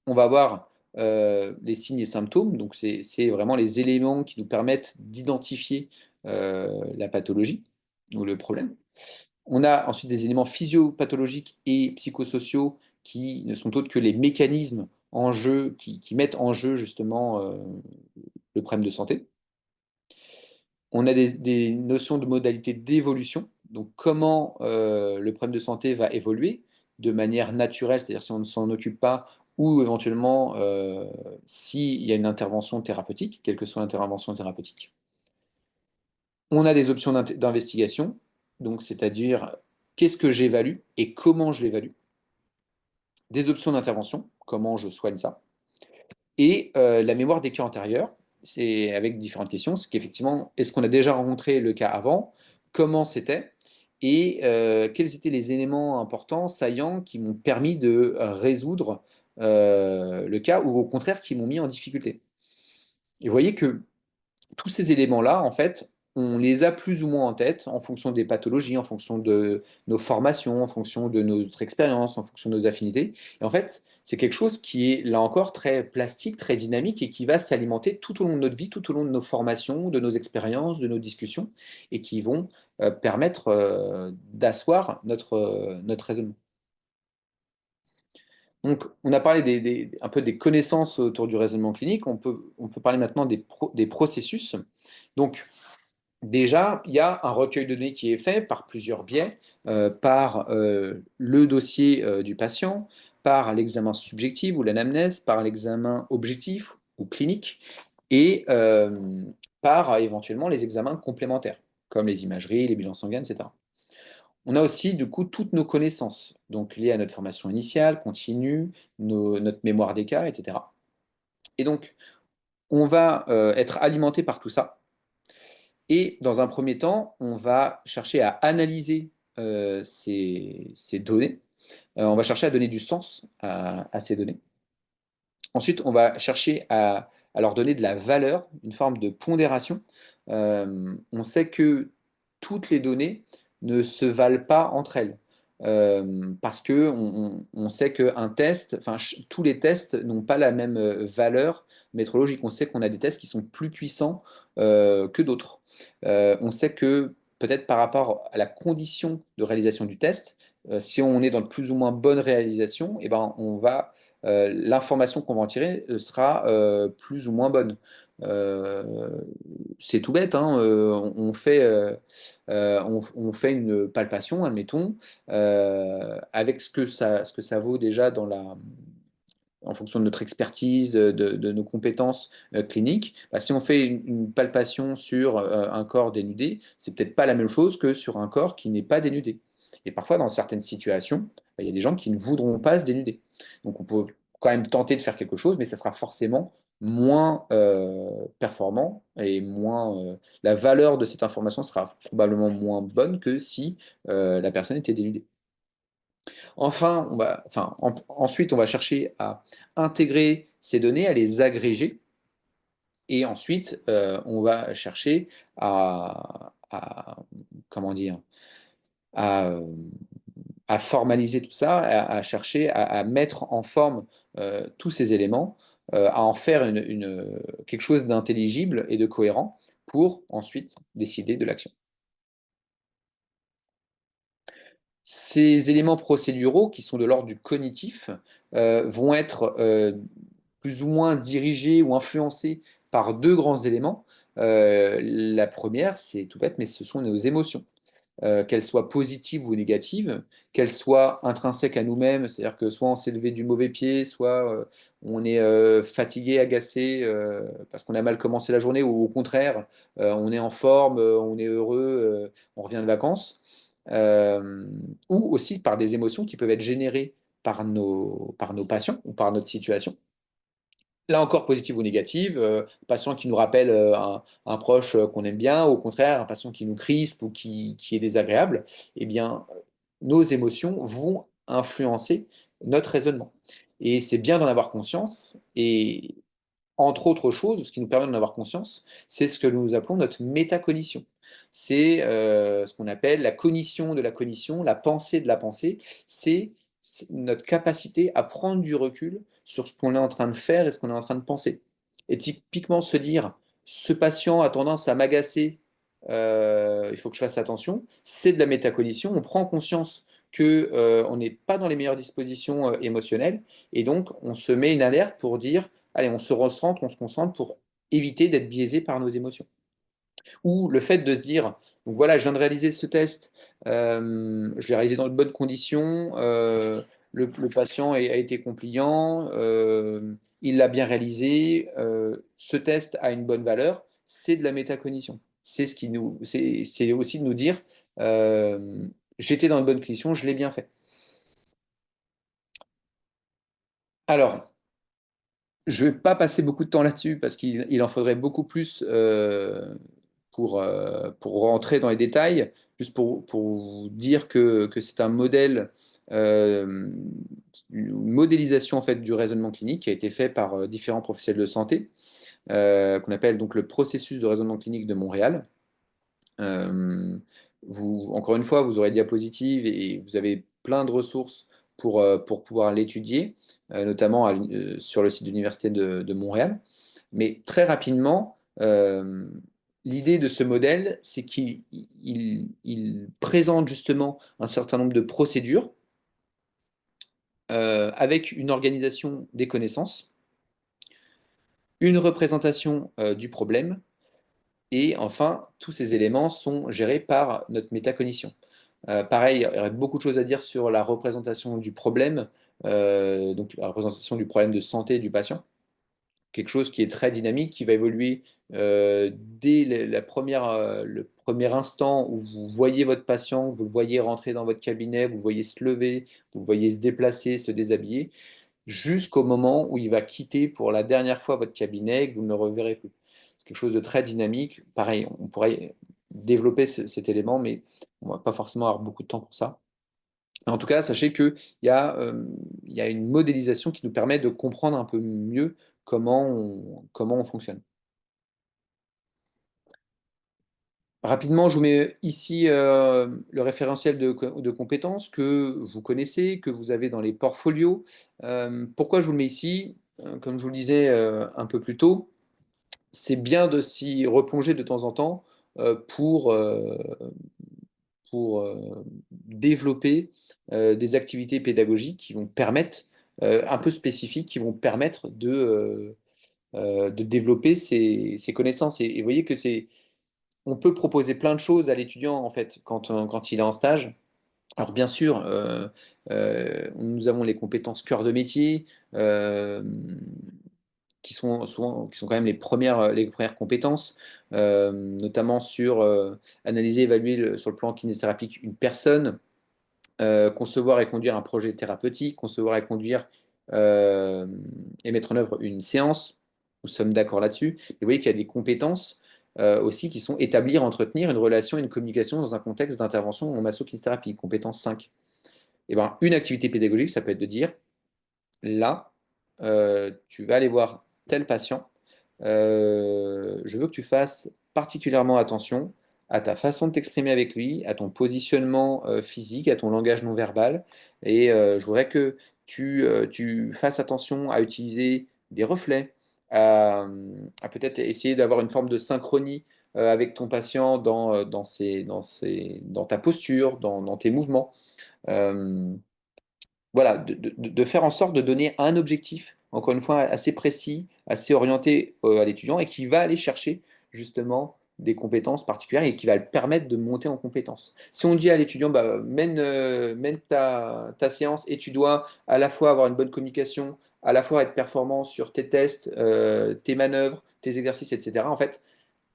On va avoir les signes et symptômes, donc c'est vraiment les éléments qui nous permettent d'identifier la pathologie ou le problème. On a ensuite des éléments physiopathologiques et psychosociaux qui ne sont autres que les mécanismes en jeu, qui mettent en jeu justement le problème de santé. On a des notions de modalité d'évolution, donc comment le problème de santé va évoluer de manière naturelle, c'est-à-dire si on ne s'en occupe pas, ou éventuellement s'il y a une intervention thérapeutique, quelle que soit l'intervention thérapeutique. On a des options d'investigation, donc c'est-à-dire qu'est-ce que j'évalue et comment je l'évalue. Des options d'intervention, comment je soigne ça. Et la mémoire des cas antérieurs, c'est avec différentes questions. C'est qu'effectivement, est-ce qu'on a déjà rencontré le cas avant? Comment c'était? Et quels étaient les éléments importants, saillants, qui m'ont permis de résoudre le cas ou au contraire qui m'ont mis en difficulté? Et vous voyez que tous ces éléments-là, en fait, on les a plus ou moins en tête en fonction des pathologies, en fonction de nos formations, en fonction de notre expérience, en fonction de nos affinités. Et en fait, c'est quelque chose qui est, là encore, très plastique, très dynamique et qui va s'alimenter tout au long de notre vie, tout au long de nos formations, de nos expériences, de nos discussions, et qui vont permettre d'asseoir notre raisonnement. Donc, on a parlé un peu des connaissances autour du raisonnement clinique. On peut parler maintenant des processus. Donc, déjà, il y a un recueil de données qui est fait par plusieurs biais, par le dossier du patient, par l'examen subjectif ou l'anamnèse, par l'examen objectif ou clinique, et par éventuellement les examens complémentaires, comme les imageries, les bilans sanguins, etc. On a aussi du coup toutes nos connaissances, donc liées à notre formation initiale, continue, notre mémoire des cas, etc. Et donc, on va être alimenté par tout ça. Et dans un premier temps, on va chercher à analyser ces données. On va chercher à donner du sens à ces données. Ensuite, on va chercher à leur donner de la valeur, une forme de pondération. On sait que toutes les données ne se valent pas entre elles. Parce que on sait qu'un test, enfin tous les tests n'ont pas la même valeur métrologique. On sait qu'on a des tests qui sont plus puissants que d'autres. On sait que peut-être par rapport à la condition de réalisation du test, si on est dans de plus ou moins bonne réalisation, eh ben, l'information qu'on va en tirer sera plus ou moins bonne. Euh, c'est tout bête, hein, on fait une palpation, admettons, avec ce que ça vaut déjà en fonction de notre expertise, de nos compétences cliniques. Bah, si on fait une palpation sur un corps dénudé, c'est peut-être pas la même chose que sur un corps qui n'est pas dénudé. Et parfois, dans certaines situations, bah, il y a des gens qui ne voudront pas se dénuder. Donc on peut quand même tenter de faire quelque chose, mais ça sera forcément moins performant et la valeur de cette information sera probablement moins bonne que si la personne était dénudée. Ensuite, on va chercher à intégrer ces données, à les agréger, et ensuite, on va chercher comment dire, à, euh, à formaliser tout ça, à chercher à mettre en forme tous ces éléments, à en faire quelque chose d'intelligible et de cohérent pour ensuite décider de l'action. Ces éléments procéduraux, qui sont de l'ordre du cognitif, vont être plus ou moins dirigés ou influencés par deux grands éléments. La première, c'est tout bête, mais ce sont nos émotions. Qu'elles soient positives ou négatives, qu'elles soient intrinsèques à nous-mêmes, c'est-à-dire que soit on s'est levé du mauvais pied, soit on est fatigué, agacé parce qu'on a mal commencé la journée, ou au contraire, on est en forme, on est heureux, on revient de vacances, euh, ou aussi par des émotions qui peuvent être générées par nos patients ou par notre situation. Là encore, positive ou négative, un patient qui nous rappelle un proche qu'on aime bien, ou au contraire, un patient qui nous crispe ou qui est désagréable, eh bien, nos émotions vont influencer notre raisonnement. Et c'est bien d'en avoir conscience. Et entre autres choses, ce qui nous permet d'en avoir conscience, c'est ce que nous appelons notre métacognition. C'est ce qu'on appelle la cognition de la cognition, la pensée de la pensée. C'est notre capacité à prendre du recul sur ce qu'on est en train de faire et ce qu'on est en train de penser. Et typiquement se dire, ce patient a tendance à m'agacer, il faut que je fasse attention, c'est de la métacognition. On prend conscience que on n'est pas dans les meilleures dispositions émotionnelles, et donc on se met une alerte pour dire, allez, on se recentre, on se concentre pour éviter d'être biaisé par nos émotions. Ou le fait de se dire, donc voilà, je viens de réaliser ce test, je l'ai réalisé dans de bonnes conditions, le patient a été compliant, il l'a bien réalisé, ce test a une bonne valeur, c'est de la métacognition. C'est aussi de nous dire, j'étais dans de bonnes conditions, je l'ai bien fait. Alors, je ne vais pas passer beaucoup de temps là-dessus parce qu'il en faudrait beaucoup plus pour rentrer dans les détails, juste pour vous dire que c'est un modèle, une modélisation en fait du raisonnement clinique qui a été fait par différents professionnels de santé, qu'on appelle donc le processus de raisonnement clinique de Montréal. Euh, Encore une fois, vous aurez diapositives et vous avez plein de ressources pour pouvoir l'étudier, notamment sur le site de l'Université de Montréal. Mais très rapidement, l'idée de ce modèle, c'est qu'il présente justement un certain nombre de procédures avec une organisation des connaissances, une représentation du problème, et enfin, tous ces éléments sont gérés par notre métacognition. Pareil, il y aurait beaucoup de choses à dire sur la représentation du problème, donc la représentation du problème de santé du patient, quelque chose qui est très dynamique, qui va évoluer dès le premier instant où vous voyez votre patient, vous le voyez rentrer dans votre cabinet, vous le voyez se lever, vous le voyez se déplacer, se déshabiller, jusqu'au moment où il va quitter pour la dernière fois votre cabinet et que vous ne le reverrez plus. C'est quelque chose de très dynamique. Pareil, on pourrait développer cet élément, mais on ne va pas forcément avoir beaucoup de temps pour ça. En tout cas, sachez il y a une modélisation qui nous permet de comprendre un peu mieux comment on fonctionne. Rapidement, je vous mets ici le référentiel de compétences que vous connaissez, que vous avez dans les portfolios. Pourquoi je vous le mets ici? Comme je vous le disais un peu plus tôt, c'est bien de s'y replonger de temps en temps euh, pour, euh, pour développer des activités pédagogiques qui vont permettre, un peu spécifiques, qui vont permettre de développer ces connaissances. Et vous voyez que on peut proposer plein de choses à l'étudiant en fait quand il est en stage. Alors bien sûr, nous avons les compétences cœur de métier, qui sont quand même les premières compétences, notamment sur analyser, évaluer sur le plan kinésithérapique une personne, concevoir et conduire un projet thérapeutique, concevoir et conduire euh, et mettre en œuvre une séance. Nous sommes d'accord là-dessus. Et vous voyez qu'il y a des compétences aussi qui sont établir, entretenir une relation et une communication dans un contexte d'intervention en masso-kinésithérapie, compétence 5. Eh ben, une activité pédagogique, ça peut être de dire, là, tu vas aller voir tel patient. Je veux que tu fasses particulièrement attention à ta façon de t'exprimer avec lui, à ton positionnement physique, à ton langage non verbal. Et je voudrais que tu fasses attention à utiliser des reflets, à peut-être essayer d'avoir une forme de synchronie avec ton patient dans ta posture, dans tes mouvements. Euh, voilà, de faire en sorte de donner un objectif, encore une fois, assez précis, assez orienté à l'étudiant et qui va aller chercher justement des compétences particulières et qui va le permettre de monter en compétences. Si on dit à l'étudiant, bah, mène ta séance et tu dois à la fois avoir une bonne communication, à la fois être performant sur tes tests, tes manœuvres, tes exercices, etc. En fait,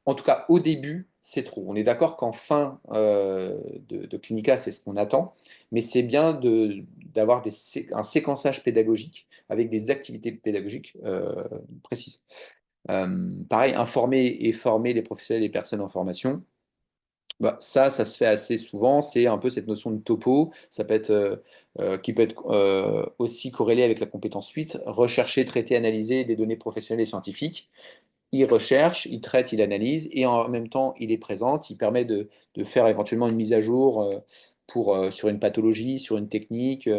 en tout cas, au début, c'est trop. On est d'accord qu'en fin de Clinica, c'est ce qu'on attend, mais c'est bien d'avoir un séquençage pédagogique avec des activités pédagogiques précises. Pareil, informer et former les professionnels et les personnes en formation, bah, ça se fait assez souvent. C'est un peu cette notion de topo. Ça peut être, qui peut être aussi corrélé avec la compétence 8, rechercher, traiter, analyser des données professionnelles et scientifiques. Il recherche, il traite, il analyse, et en même temps, il est présent, il permet de faire éventuellement une mise à jour sur une pathologie, sur une technique,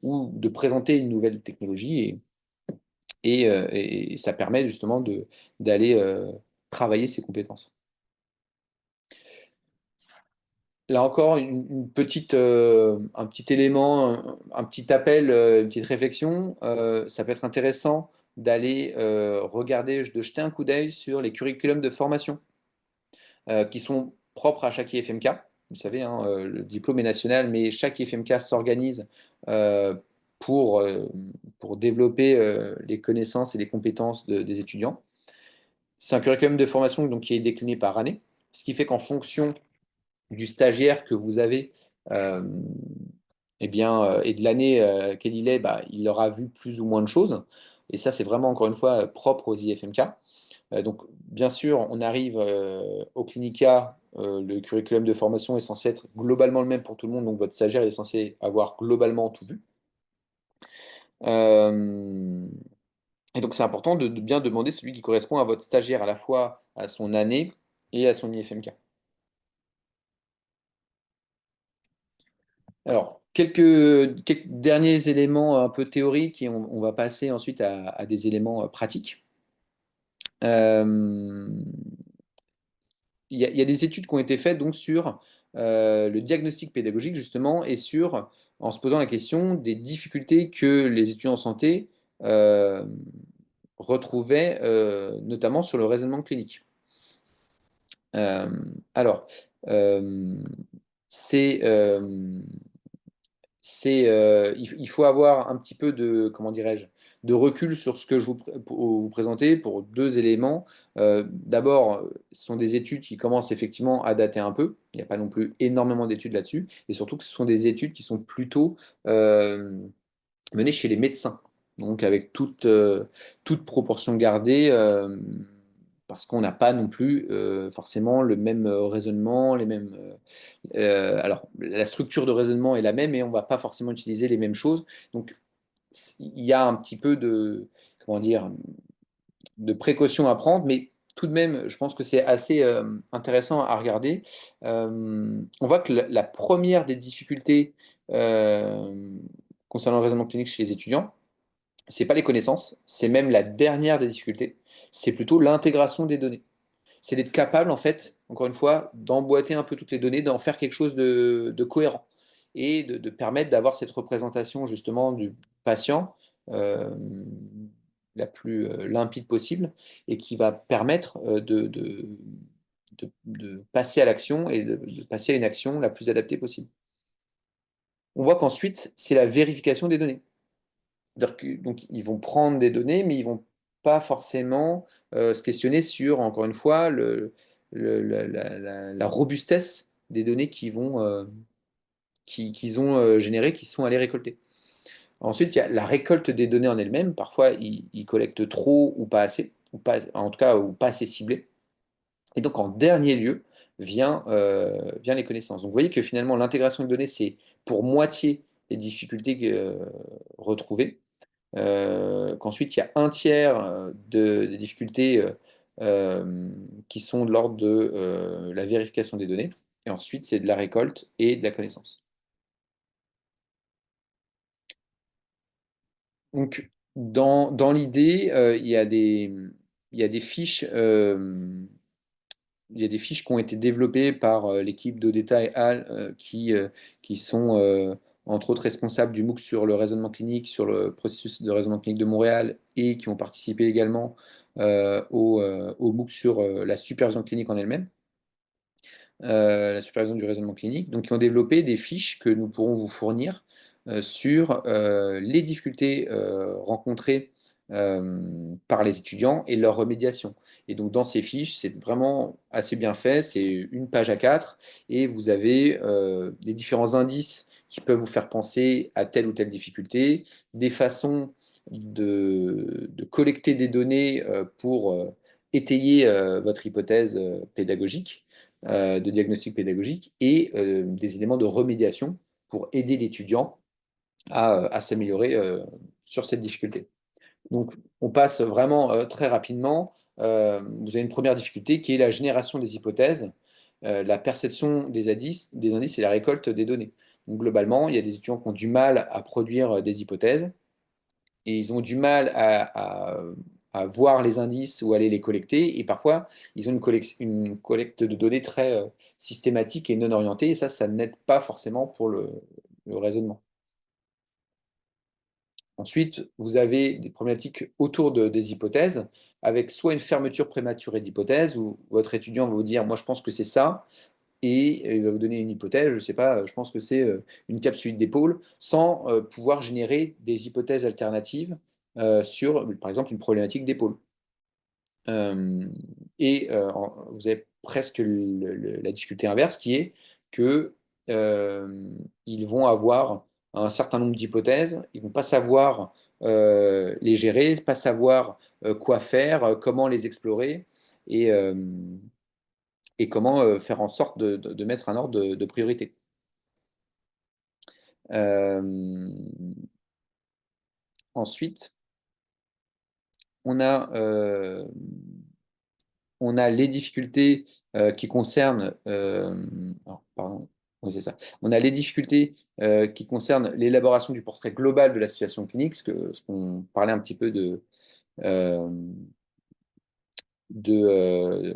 ou de présenter une nouvelle technologie, et ça permet justement d'aller travailler ses compétences. Là encore, une petite, un petit élément, un petit appel, une petite réflexion. Ça peut être intéressant d'aller regarder, de jeter un coup d'œil sur les curriculums de formation qui sont propres à chaque IFMK. Vous savez, hein, le diplôme est national, mais chaque IFMK s'organise euh, pour, euh, pour développer les connaissances et les compétences des étudiants. C'est un curriculum de formation donc, qui est décliné par année, ce qui fait qu'en fonction du stagiaire que vous avez, euh, eh bien, et de l'année quel il est, bah, il aura vu plus ou moins de choses. Et ça, c'est vraiment, encore une fois, propre aux IFMK. Donc, bien sûr, on arrive au Clinica, le curriculum de formation est censé être globalement le même pour tout le monde, donc votre stagiaire est censé avoir globalement tout vu. Euh, et donc, c'est important de bien demander celui qui correspond à votre stagiaire, à la fois à son année et à son IFMK. Alors, quelques derniers éléments un peu théoriques et on va passer ensuite à des éléments pratiques. Euh, il y a des études qui ont été faites donc sur le diagnostic pédagogique justement et en se posant la question des difficultés que les étudiants en santé euh, retrouvaient notamment sur le raisonnement clinique. Euh, alors, euh, c'est il faut avoir un petit peu de, comment dirais-je, de recul sur ce que je pour vous présenter pour deux éléments. D'abord, ce sont des études qui commencent effectivement à dater un peu. Il n'y a pas non plus énormément d'études là-dessus. Et surtout que ce sont des études qui sont plutôt euh, menées chez les médecins. Donc avec toute proportion gardée, parce qu'on n'a pas non plus forcément le même raisonnement, les mêmes alors, la structure de raisonnement est la même, mais on ne va pas forcément utiliser les mêmes choses. Donc, il y a un petit peu comment dire, de précaution à prendre, mais tout de même, je pense que c'est assez intéressant à regarder. On voit que la première des difficultés concernant le raisonnement clinique chez les étudiants, c'est pas les connaissances, c'est même la dernière des difficultés, c'est plutôt l'intégration des données. C'est d'être capable, en fait, encore une fois, d'emboîter un peu toutes les données, d'en faire quelque chose de cohérent et de permettre d'avoir cette représentation justement du patient euh, la plus limpide possible et qui va permettre de passer à l'action et de passer à une action la plus adaptée possible. On voit qu'ensuite, c'est la vérification des données. Donc, ils vont prendre des données, mais ils vont pas forcément se questionner sur, encore une fois, la robustesse des données qu'ils ont générées, qui sont allées récolter. Ensuite, il y a la récolte des données en elle-même. Parfois, ils collectent trop ou pas assez, ou pas, en tout cas, ou pas assez ciblé. Et donc, en dernier lieu, vient les connaissances. Donc, vous voyez que finalement, l'intégration de données, c'est pour moitié les difficultés retrouvées. Qu'ensuite, il y a un tiers des difficultés qui sont de l'ordre de la vérification des données. Et ensuite, c'est de la récolte et de la connaissance. Donc, dans l'idée, il y a des fiches, il y a des fiches qui ont été développées par l'équipe d'Odeta et Al qui sont entre autres responsables du MOOC sur le raisonnement clinique, sur le processus de raisonnement clinique de Montréal et qui ont participé également au MOOC sur la supervision clinique en elle-même, la supervision du raisonnement clinique. Donc, ils ont développé des fiches que nous pourrons vous fournir sur les difficultés rencontrées par les étudiants et leur remédiation. Et donc, dans ces fiches, c'est vraiment assez bien fait. C'est une page à quatre et vous avez les différents indices qui peuvent vous faire penser à telle ou telle difficulté, des façons de collecter des données pour étayer votre hypothèse pédagogique de diagnostic pédagogique et des éléments de remédiation pour aider l'étudiant à s'améliorer sur cette difficulté. Donc, on passe vraiment très rapidement. Vous avez une première difficulté qui est la génération des hypothèses, la perception des indices et la récolte des données. Donc, globalement, il y a des étudiants qui ont du mal à produire des hypothèses et ils ont du mal à voir les indices ou aller les collecter. Et parfois, ils ont une collecte de données très systématique et non orientée. Et ça n'aide pas forcément pour le raisonnement. Ensuite, vous avez des problématiques autour des hypothèses, avec soit une fermeture prématurée d'hypothèse, où votre étudiant va vous dire, moi je pense que c'est ça, et il va vous donner une hypothèse, je ne sais pas, je pense que c'est une capsule d'épaule, sans pouvoir générer des hypothèses alternatives sur, par exemple, une problématique d'épaule. Euh, Vous avez presque la difficulté inverse qui est que ils vont avoir un certain nombre d'hypothèses, ils vont pas savoir les gérer, pas savoir quoi faire, comment les explorer et, euh, et comment faire en sorte de mettre un ordre de priorité. Euh, Ensuite, on a on a les difficultés qui concernent, pardon, oui, c'est ça. On a les difficultés qui concernent l'élaboration du portrait global de la situation clinique, ce qu'on parlait un petit peu euh, de, euh,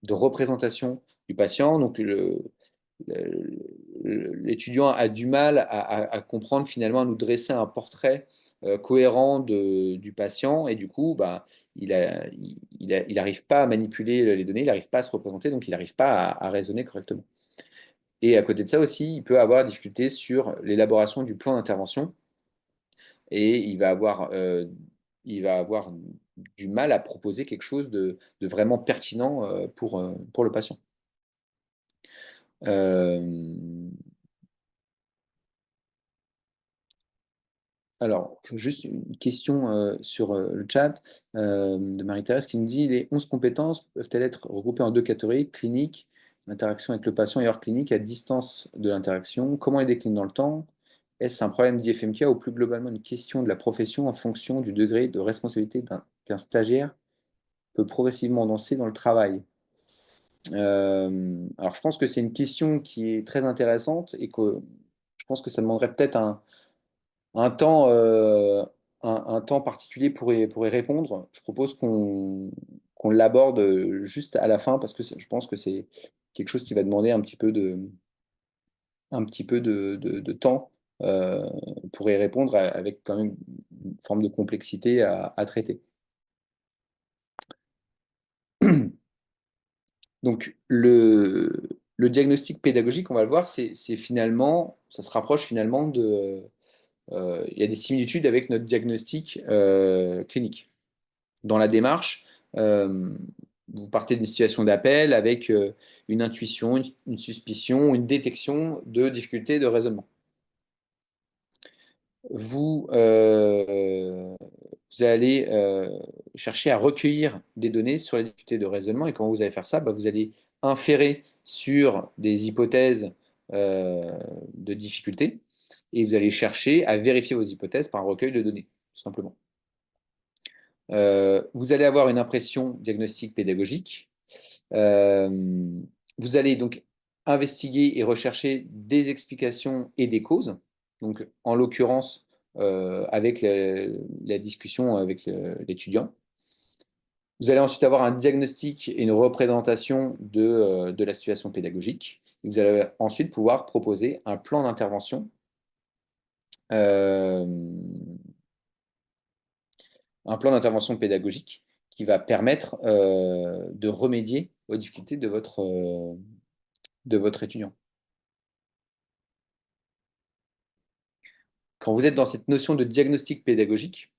de représentation du patient. Donc, l'étudiant a du mal à comprendre finalement, à nous dresser un portrait cohérent du patient et du coup, bah, il n'arrive pas à manipuler les données, il n'arrive pas à se représenter, donc il n'arrive pas à raisonner correctement. Et à côté de ça aussi, il peut avoir des difficultés sur l'élaboration du plan d'intervention et il va avoir du mal à proposer quelque chose de vraiment pertinent pour le patient. Euh, Alors, juste une question sur le chat de Marie-Thérèse qui nous dit les 11 compétences peuvent-elles être regroupées en deux catégories, clinique, interaction avec le patient et hors clinique, à distance de l'interaction? Comment les décline dans le temps? Est-ce un problème d'IFMK ou plus globalement une question de la profession en fonction du degré de responsabilité qu'un stagiaire peut progressivement lancer dans le travail? Alors, je pense que c'est une question qui est très intéressante et que je pense que ça demanderait peut-être un temps, un temps particulier pour y répondre. Je propose qu'on l'aborde juste à la fin parce que je pense que c'est quelque chose qui va demander un petit peu de temps euh, pour y répondre avec quand même une forme de complexité à traiter. Donc, le diagnostic pédagogique, on va le voir, c'est finalement, ça se rapproche finalement il y a des similitudes avec notre diagnostic clinique. Dans la démarche, euh, vous partez d'une situation d'appel avec une intuition, une suspicion, une détection de difficultés de raisonnement. Vous, vous allez chercher à recueillir des données sur les difficultés de raisonnement et quand vous allez faire ça, bah, vous allez inférer sur des hypothèses de difficultés et vous allez chercher à vérifier vos hypothèses par un recueil de données, tout simplement. Vous allez avoir une impression diagnostique pédagogique. Euh, Vous allez donc investiguer et rechercher des explications et des causes. Donc, en l'occurrence, avec la discussion avec l'étudiant. Vous allez ensuite avoir un diagnostic et une représentation de la situation pédagogique. Vous allez ensuite pouvoir proposer un plan d'intervention, euh, pédagogique qui va permettre de remédier aux difficultés de votre étudiant. Quand vous êtes dans cette notion de diagnostic pédagogique,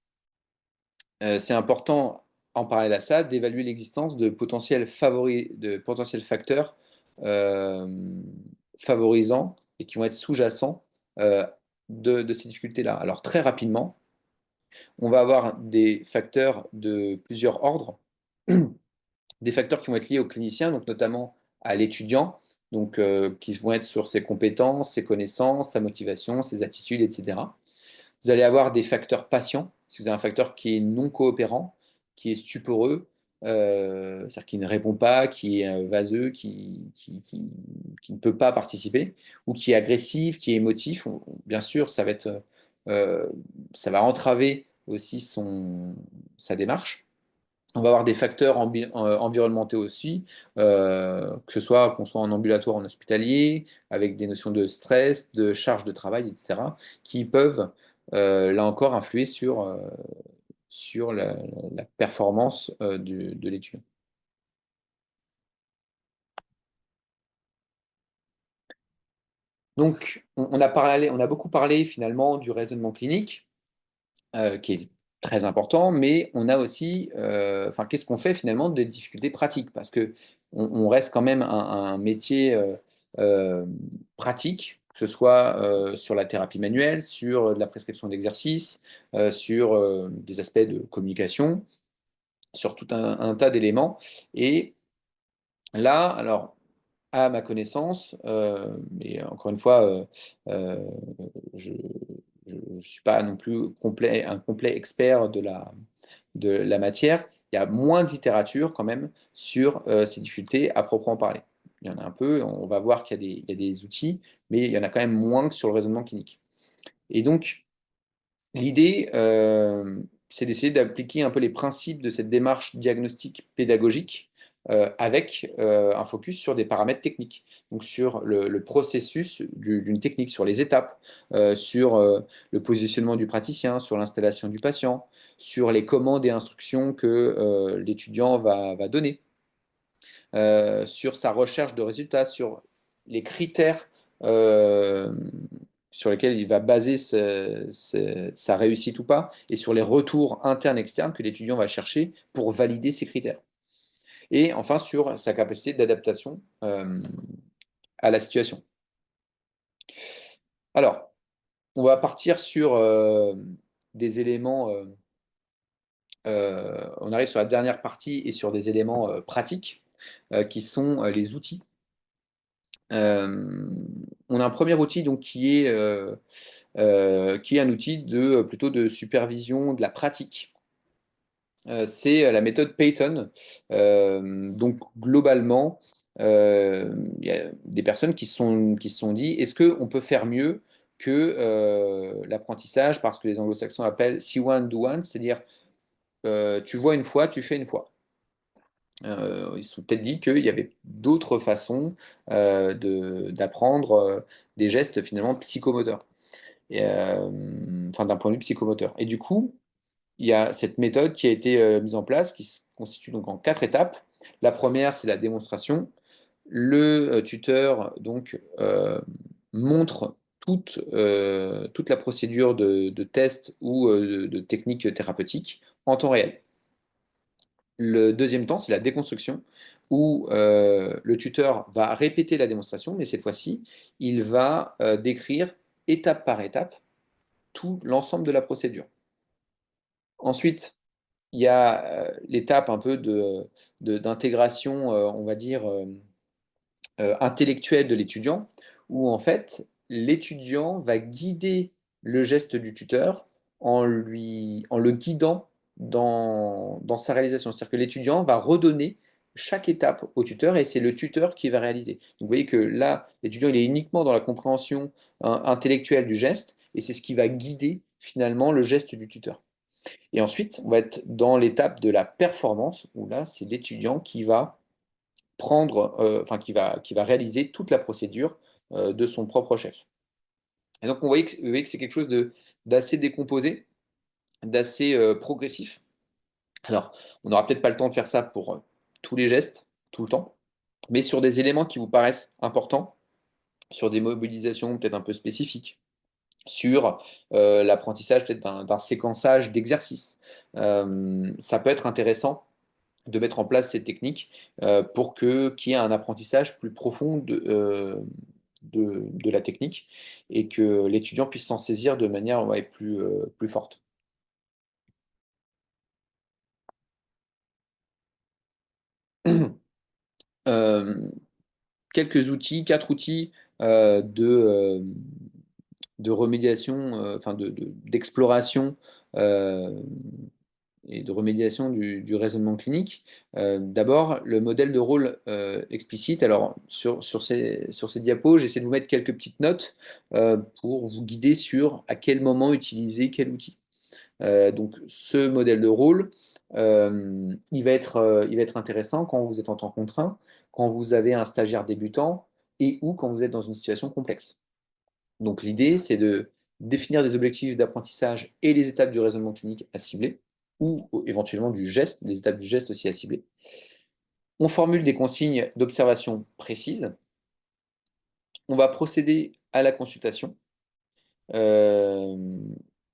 c'est important, en parallèle à ça, d'évaluer l'existence de potentiels facteurs euh, favorisants et qui vont être sous-jacents euh, de ces difficultés-là. Alors très rapidement, on va avoir des facteurs de plusieurs ordres, des facteurs qui vont être liés au clinicien, donc notamment à l'étudiant, donc qui vont être sur ses compétences, ses connaissances, sa motivation, ses attitudes, etc. Vous allez avoir des facteurs patients. Si vous avez un facteur qui est non coopérant, qui est stuporeux, c'est-à-dire qui ne répond pas, qui est vaseux, qui ne peut pas participer, ou qui est agressif, qui est émotif, bien sûr, euh, ça va entraver aussi sa démarche. On va avoir des facteurs environnementaux aussi, que ce soit qu'on soit en ambulatoire, en hospitalier, avec des notions de stress, de charge de travail, etc., qui peuvent, là encore, influer sur la performance de l'étudiant. Donc, on a beaucoup parlé finalement du raisonnement clinique, qui est très important, mais on a aussi, enfin, qu'est-ce qu'on fait finalement des difficultés pratiques? Parce que on reste quand même un métier euh, pratique, que ce soit sur la thérapie manuelle, sur la prescription d'exercices, sur des aspects de communication, sur tout un tas d'éléments. Et là, alors, à ma connaissance, mais encore une fois, euh, je ne suis pas non plus un complet expert de la matière. Il y a moins de littérature quand même sur ces difficultés à proprement parler. Il y en a un peu, on va voir qu'il y a des outils, mais il y en a quand même moins que sur le raisonnement clinique. Et donc, l'idée, c'est d'essayer d'appliquer un peu les principes de cette démarche diagnostique pédagogique avec un focus sur des paramètres techniques, donc sur le processus d'une technique, sur les étapes, sur le positionnement du praticien, sur l'installation du patient, sur les commandes et instructions que l'étudiant va donner, sur sa recherche de résultats, sur les critères euh, sur lesquels il va baser sa réussite ou pas, et sur les retours internes-externes que l'étudiant va chercher pour valider ces critères. Et enfin, sur sa capacité d'adaptation à la situation. Alors, on va partir sur des éléments, on arrive sur la dernière partie et sur des éléments pratiques qui sont les outils. On a un premier outil donc, qui est un outil plutôt de supervision de la pratique. C'est la méthode Payton. Donc globalement, il y a des personnes qui se sont dit, est-ce qu'on peut faire mieux que l'apprentissage, parce que les anglo-saxons appellent see one, do one, c'est-à-dire tu vois une fois, tu fais une fois. Ils se sont peut-être dit qu'il y avait d'autres façons d'apprendre des gestes finalement psychomoteurs, enfin d'un point de vue psychomoteur. Et du coup, il y a cette méthode qui a été mise en place, qui se constitue donc en 4 étapes. La première, c'est la démonstration. Le tuteur donc montre toute la procédure de test ou de technique thérapeutique en temps réel. Le deuxième temps, c'est la déconstruction, où le tuteur va répéter la démonstration, mais cette fois-ci, il va décrire étape par étape tout l'ensemble de la procédure. Ensuite, il y a l'étape un peu d'intégration, on va dire, intellectuelle de l'étudiant, où en fait, l'étudiant va guider le geste du tuteur en le guidant dans sa réalisation. C'est-à-dire que l'étudiant va redonner chaque étape au tuteur et c'est le tuteur qui va réaliser. Donc vous voyez que là, l'étudiant il est uniquement dans la compréhension intellectuelle du geste et c'est ce qui va guider finalement le geste du tuteur. Et ensuite, on va être dans l'étape de la performance où là, c'est l'étudiant qui va enfin qui va réaliser toute la procédure de son propre chef. Et donc, vous voyez que c'est quelque chose d'assez décomposé, d'assez progressif. Alors, on n'aura peut-être pas le temps de faire ça pour tous les gestes, tout le temps, mais sur des éléments qui vous paraissent importants, sur des mobilisations peut-être un peu spécifiques, sur l'apprentissage peut-être d'un séquençage d'exercices. Ça peut être intéressant de mettre en place ces techniques pour qu'il y ait un apprentissage plus profond de la technique et que l'étudiant puisse s'en saisir de manière ouais, plus forte. Euh, quelques outils, quatre outils de remédiation, enfin d'exploration et de remédiation du raisonnement clinique. D'abord, le modèle de rôle explicite. Alors, sur ces diapos, j'essaie de vous mettre quelques petites notes pour vous guider sur à quel moment utiliser quel outil. Donc, ce modèle de rôle, il va être intéressant quand vous êtes en temps contraint, quand vous avez un stagiaire débutant et ou quand vous êtes dans une situation complexe. Donc, l'idée, c'est de définir des objectifs d'apprentissage et les étapes du raisonnement clinique à cibler, ou éventuellement du geste, des étapes du geste aussi à cibler. On formule des consignes d'observation précises. On va procéder à la consultation. Euh,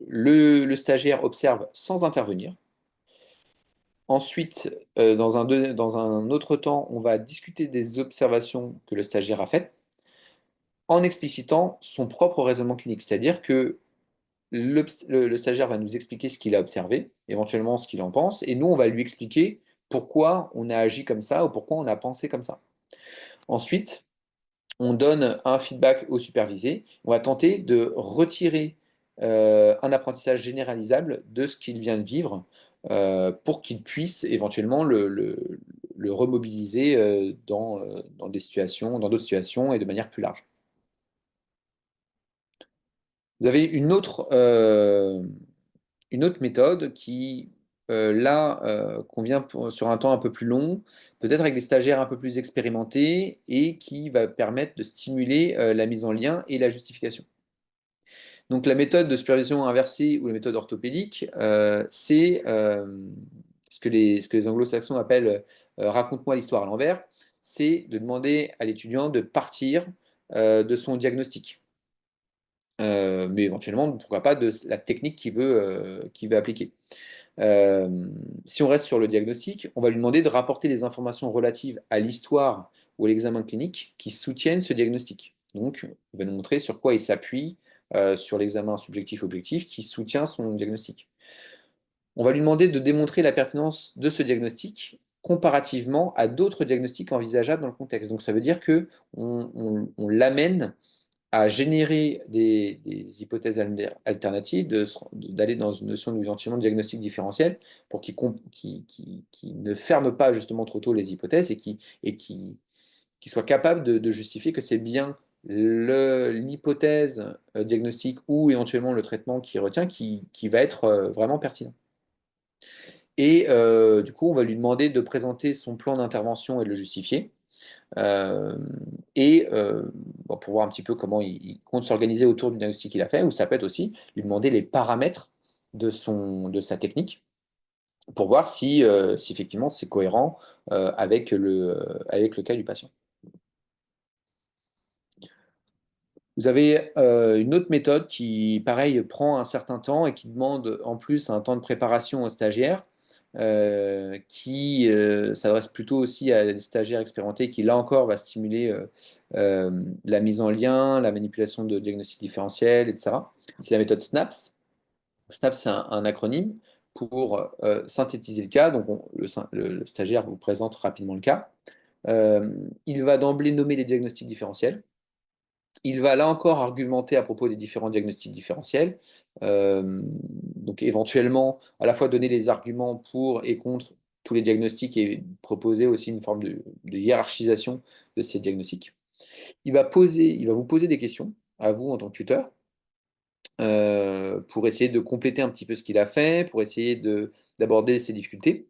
le stagiaire observe sans intervenir. Ensuite, dans un autre temps, on va discuter des observations que le stagiaire a faites en explicitant son propre raisonnement clinique. C'est-à-dire que le stagiaire va nous expliquer ce qu'il a observé, éventuellement ce qu'il en pense, et nous, on va lui expliquer pourquoi on a agi comme ça ou pourquoi on a pensé comme ça. Ensuite, on donne un feedback au supervisé. On va tenter de retirer un apprentissage généralisable de ce qu'il vient de vivre pour qu'il puisse éventuellement le remobiliser dans des situations, dans d'autres situations et de manière plus large. Vous avez une autre méthode qui, convient sur un temps un peu plus long, peut-être avec des stagiaires un peu plus expérimentés et qui va permettre de stimuler la mise en lien et la justification. Donc la méthode de supervision inversée ou la méthode orthopédique, c'est ce que les anglo-saxons appellent raconte-moi l'histoire à l'envers, c'est de demander à l'étudiant de partir de son diagnostic. Mais éventuellement, pourquoi pas, de la technique qu'il veut appliquer. Euh, si on reste sur le diagnostic, on va lui demander de rapporter des informations relatives à l'histoire ou à l'examen clinique qui soutiennent ce diagnostic. Donc, il va nous montrer sur quoi il s'appuie sur l'examen subjectif-objectif qui soutient son diagnostic. On va lui demander de démontrer la pertinence de ce diagnostic comparativement à d'autres diagnostics envisageables dans le contexte. Donc, ça veut dire que on l'amène à générer des hypothèses alternatives, d'aller dans une notion d'éventuellement de diagnostic différentiel pour qu'il ne ferme pas justement trop tôt les hypothèses et qui soit capable de justifier que c'est bien l'hypothèse diagnostique ou éventuellement le traitement qui retient qui va être vraiment pertinent. Et du coup, on va lui demander de présenter son plan d'intervention et de le justifier. Euh, bon, pour voir un petit peu comment il compte s'organiser autour du diagnostic qu'il a fait, ou ça peut être aussi lui demander les paramètres de sa technique pour voir si effectivement c'est cohérent avec le cas du patient. Vous avez une autre méthode qui, pareil, prend un certain temps et qui demande en plus un temps de préparation aux stagiaires, qui s'adresse plutôt aussi à des stagiaires expérimentés, qui là encore va stimuler la mise en lien, la manipulation de diagnostics différentiels, etc. C'est la méthode SNAPS. SNAPS, c'est un acronyme pour synthétiser le cas. Donc le stagiaire vous présente rapidement le cas. Il va d'emblée nommer les diagnostics différentiels. Il va là encore argumenter à propos des différents diagnostics différentiels. Donc éventuellement, à la fois donner les arguments pour et contre tous les diagnostics et proposer aussi une forme de hiérarchisation de ces diagnostics. Il va vous poser des questions à vous en tant que tuteur pour essayer de compléter un petit peu ce qu'il a fait, pour essayer d'aborder ses difficultés.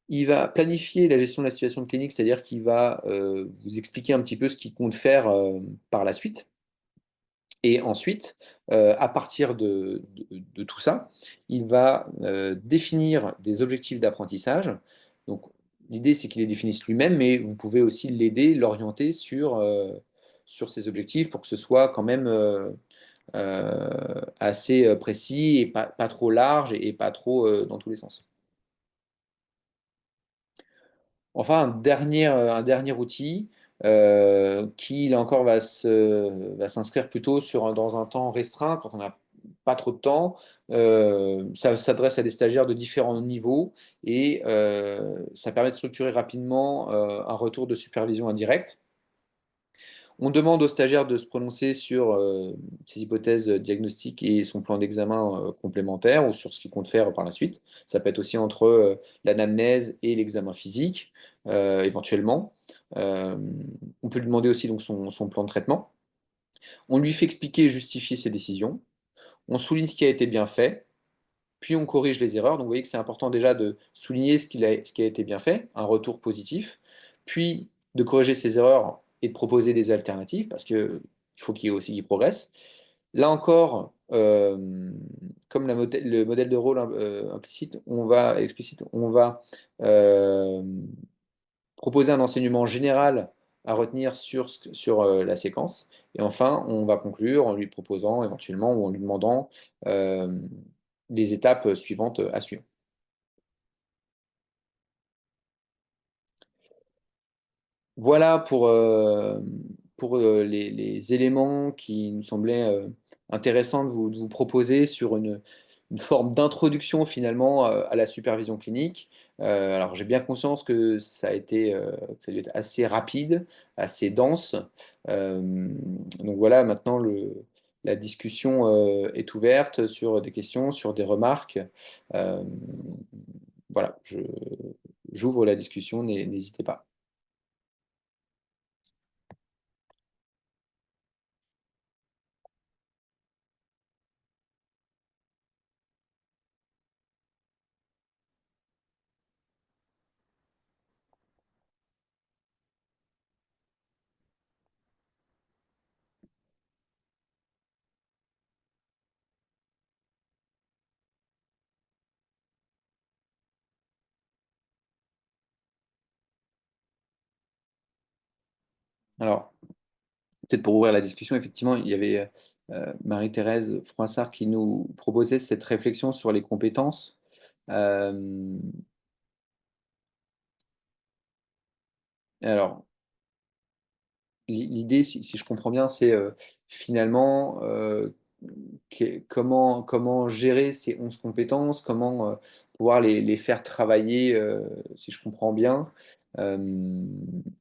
Il va planifier la gestion de la situation clinique, c'est-à-dire qu'il va vous expliquer un petit peu ce qu'il compte faire par la suite. Et ensuite, à partir de tout ça, il va définir des objectifs d'apprentissage. Donc, l'idée, c'est qu'il les définisse lui-même, mais vous pouvez aussi l'aider, l'orienter sur ces objectifs pour que ce soit quand même assez précis et pas trop large et pas trop dans tous les sens. Enfin, un dernier outil qui, là encore, va s'inscrire plutôt dans un temps restreint, quand on n'a pas trop de temps. Ça s'adresse à des stagiaires de différents niveaux et ça permet de structurer rapidement un retour de supervision indirecte. On demande au stagiaire de se prononcer sur ses hypothèses diagnostiques et son plan d'examen complémentaire ou sur ce qu'il compte faire par la suite. Ça peut être aussi entre l'anamnèse et l'examen physique, éventuellement. Euh, on peut lui demander aussi donc son plan de traitement. On lui fait expliquer et justifier ses décisions. On souligne ce qui a été bien fait, puis on corrige les erreurs. Donc vous voyez que c'est important déjà de souligner ce qui a été bien fait, un retour positif, puis de corriger ses erreurs et de proposer des alternatives, parce qu'il faut qu'il y ait aussi qu'il progresse. Là encore, comme le modèle de rôle explicite, on va euh, proposer un enseignement général à retenir sur la séquence. Et enfin, on va conclure en lui proposant éventuellement ou en lui demandant euh, les étapes suivantes à suivre. Voilà pour les éléments qui nous semblaient intéressants de vous proposer sur une forme d'introduction finalement à la supervision clinique. Alors j'ai bien conscience que que ça a dû être assez rapide, assez dense. Donc voilà, maintenant la discussion est ouverte sur des questions, sur des remarques. Euh, voilà, j'ouvre la discussion, n'hésitez pas. Alors, peut-être pour ouvrir la discussion, effectivement, il y avait Marie-Thérèse Froissart qui nous proposait cette réflexion sur les compétences. Euh, alors, l'idée, si je comprends bien, c'est finalement comment gérer ces 11 compétences, comment pouvoir les faire travailler, si je comprends bien,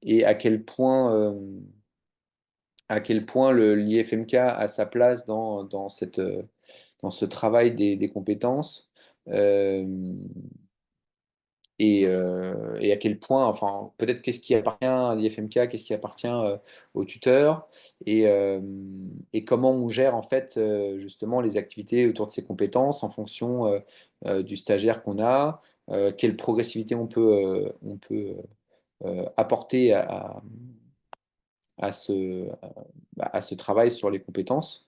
et à quel point l'IFMK a sa place dans ce travail des compétences euh, et à quel point, enfin, peut-être qu'est-ce qui appartient à l'IFMK, qu'est-ce qui appartient au tuteur et comment on gère en fait justement les activités autour de ces compétences en fonction du stagiaire qu'on a, quelle progressivité on peut apporter à à ce travail sur les compétences.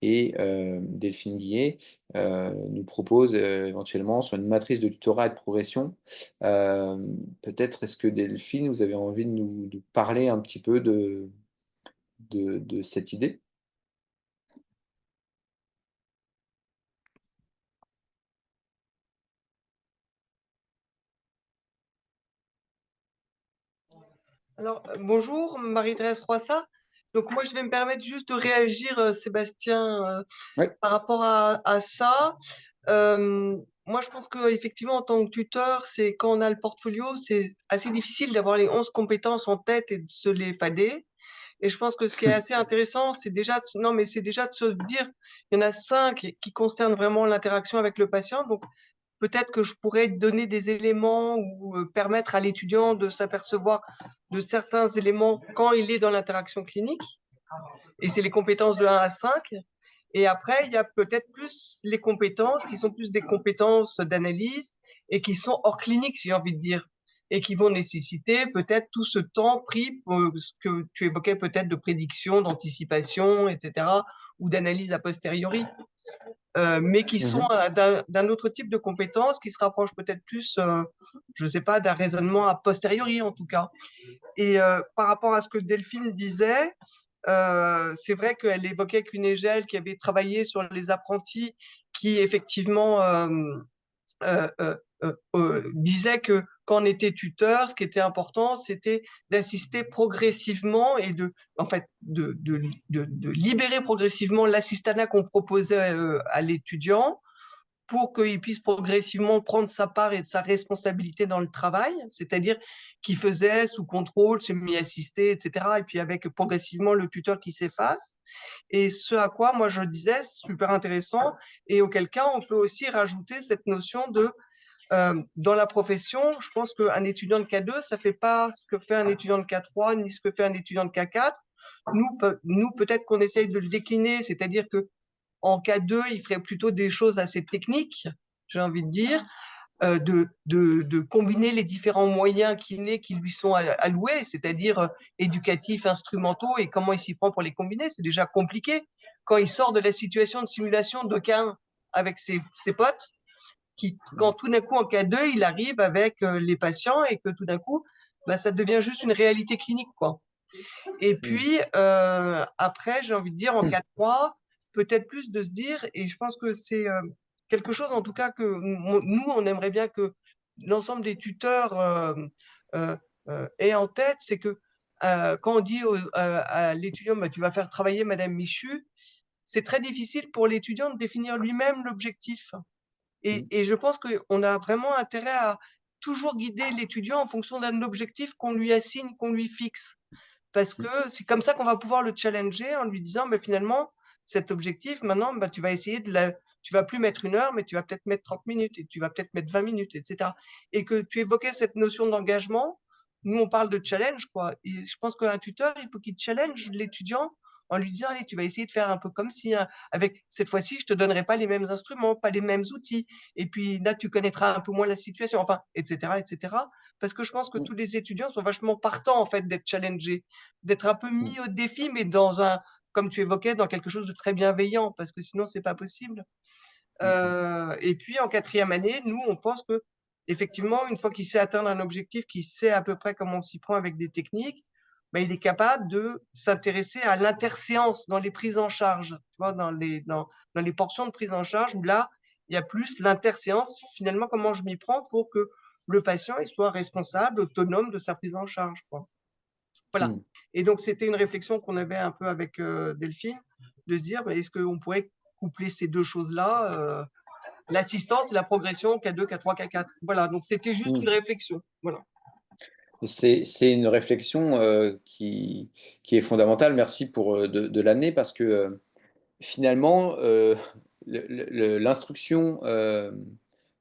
Et Delphine Guillet nous propose éventuellement sur une matrice de tutorat et de progression. Euh, Peut-être est-ce que Delphine, vous avez envie de parler un petit peu de cette idée? Alors, bonjour, Marie-Thérèse Froissart. Donc, moi, je vais me permettre juste de réagir, Sébastien, Oui, par rapport à ça. Moi, je pense qu'effectivement, en tant que tuteur, c'est quand on a le portfolio, c'est assez difficile d'avoir les 11 compétences en tête et de se les fader. Et je pense que ce qui est assez intéressant, c'est déjà, non, mais c'est déjà de se dire, il y en a 5 qui concernent vraiment l'interaction avec le patient. Donc, peut-être que je pourrais donner des éléments ou permettre à l'étudiant de s'apercevoir de certains éléments quand il est dans l'interaction clinique. Et c'est les compétences de 1 à 5. Et après, il y a peut-être plus les compétences qui sont plus des compétences d'analyse et qui sont hors clinique, si j'ai envie de dire, et qui vont nécessiter peut-être tout ce temps pris pour ce que tu évoquais peut-être de prédiction, d'anticipation, etc., ou d'analyse a posteriori, mais qui sont Mhm. d'un autre type de compétences qui se rapprochent peut-être plus, je ne sais pas, d'un raisonnement a posteriori en tout cas. Et par rapport à ce que Delphine disait, c'est vrai qu'elle évoquait qu'une Égelle qui avait travaillé sur les apprentis qui effectivement disait que quand on était tuteur, ce qui était important, c'était d'assister progressivement et en fait, de libérer progressivement l'assistanat qu'on proposait à l'étudiant pour qu'il puisse progressivement prendre sa part et sa responsabilité dans le travail, c'est-à-dire qu'il faisait sous contrôle, semi-assisté, etc., et puis avec progressivement le tuteur qui s'efface. Et ce à quoi moi je disais, super intéressant, et auquel cas on peut aussi rajouter cette notion de dans la profession, je pense qu'un étudiant de K2, ça ne fait pas ce que fait un étudiant de K3, ni ce que fait un étudiant de K4. Nous peut-être qu'on essaye de le décliner, c'est-à-dire que en K2, il ferait plutôt des choses assez techniques, j'ai envie de dire, de combiner les différents moyens qui lui sont alloués, c'est-à-dire éducatifs, instrumentaux, et comment il s'y prend pour les combiner. C'est déjà compliqué. Quand il sort de la situation de simulation de K1 avec ses potes, quand tout d'un coup en K2, il arrive avec les patients et que tout d'un coup, bah, ça devient juste une réalité clinique, quoi. Et Mhm. puis, après, j'ai envie de dire, en 4-3, peut-être plus de se dire, et je pense que c'est quelque chose, en tout cas, que nous, on aimerait bien que l'ensemble des tuteurs euh, aient en tête, c'est que quand on dit à l'étudiant, bah, tu vas faire travailler Madame Michu, c'est très difficile pour l'étudiant de définir lui-même l'objectif. Et je pense qu'on a vraiment intérêt à toujours guider l'étudiant en fonction d'un objectif qu'on lui assigne, qu'on lui fixe. Parce que c'est comme ça qu'on va pouvoir le challenger en lui disant, mais finalement, cet objectif, maintenant, bah, tu vas essayer tu vas plus mettre 1 heure, mais tu vas peut-être mettre 30 minutes et tu vas peut-être mettre 20 minutes, etc. Et que tu évoquais cette notion d'engagement. Nous, on parle de challenge, quoi. Et je pense qu'un tuteur, il faut qu'il challenge l'étudiant en lui disant, allez, tu vas essayer de faire un peu comme si, hein, avec cette fois-ci, je te donnerai pas les mêmes instruments, pas les mêmes outils. Et puis là, tu connaîtras un peu moins la situation, enfin, etc., etc. Parce que je pense que tous les étudiants sont vachement partants, en fait, d'être challengés, d'être un peu mis au défi, mais comme tu évoquais, dans quelque chose de très bienveillant, parce que sinon, c'est pas possible. Mhm. Et puis, en 4e année, nous, on pense que, effectivement, une fois qu'il sait atteindre un objectif, qu'il sait à peu près comment on s'y prend avec des techniques, ben, il est capable de s'intéresser à l'interséance dans les prises en charge, tu vois, dans les portions de prise en charge où là, il y a plus l'interséance, finalement, comment je m'y prends pour que le patient il soit responsable, autonome de sa prise en charge, quoi. Voilà. Mhm. Et donc, c'était une réflexion qu'on avait un peu avec Delphine, de se dire, est-ce qu'on pourrait coupler ces deux choses-là, l'assistance et la progression K2, K3, K4. Voilà, donc c'était juste une Mhm. réflexion. Voilà. C'est une réflexion qui est fondamentale. Merci de l'amener parce que finalement, l'instruction,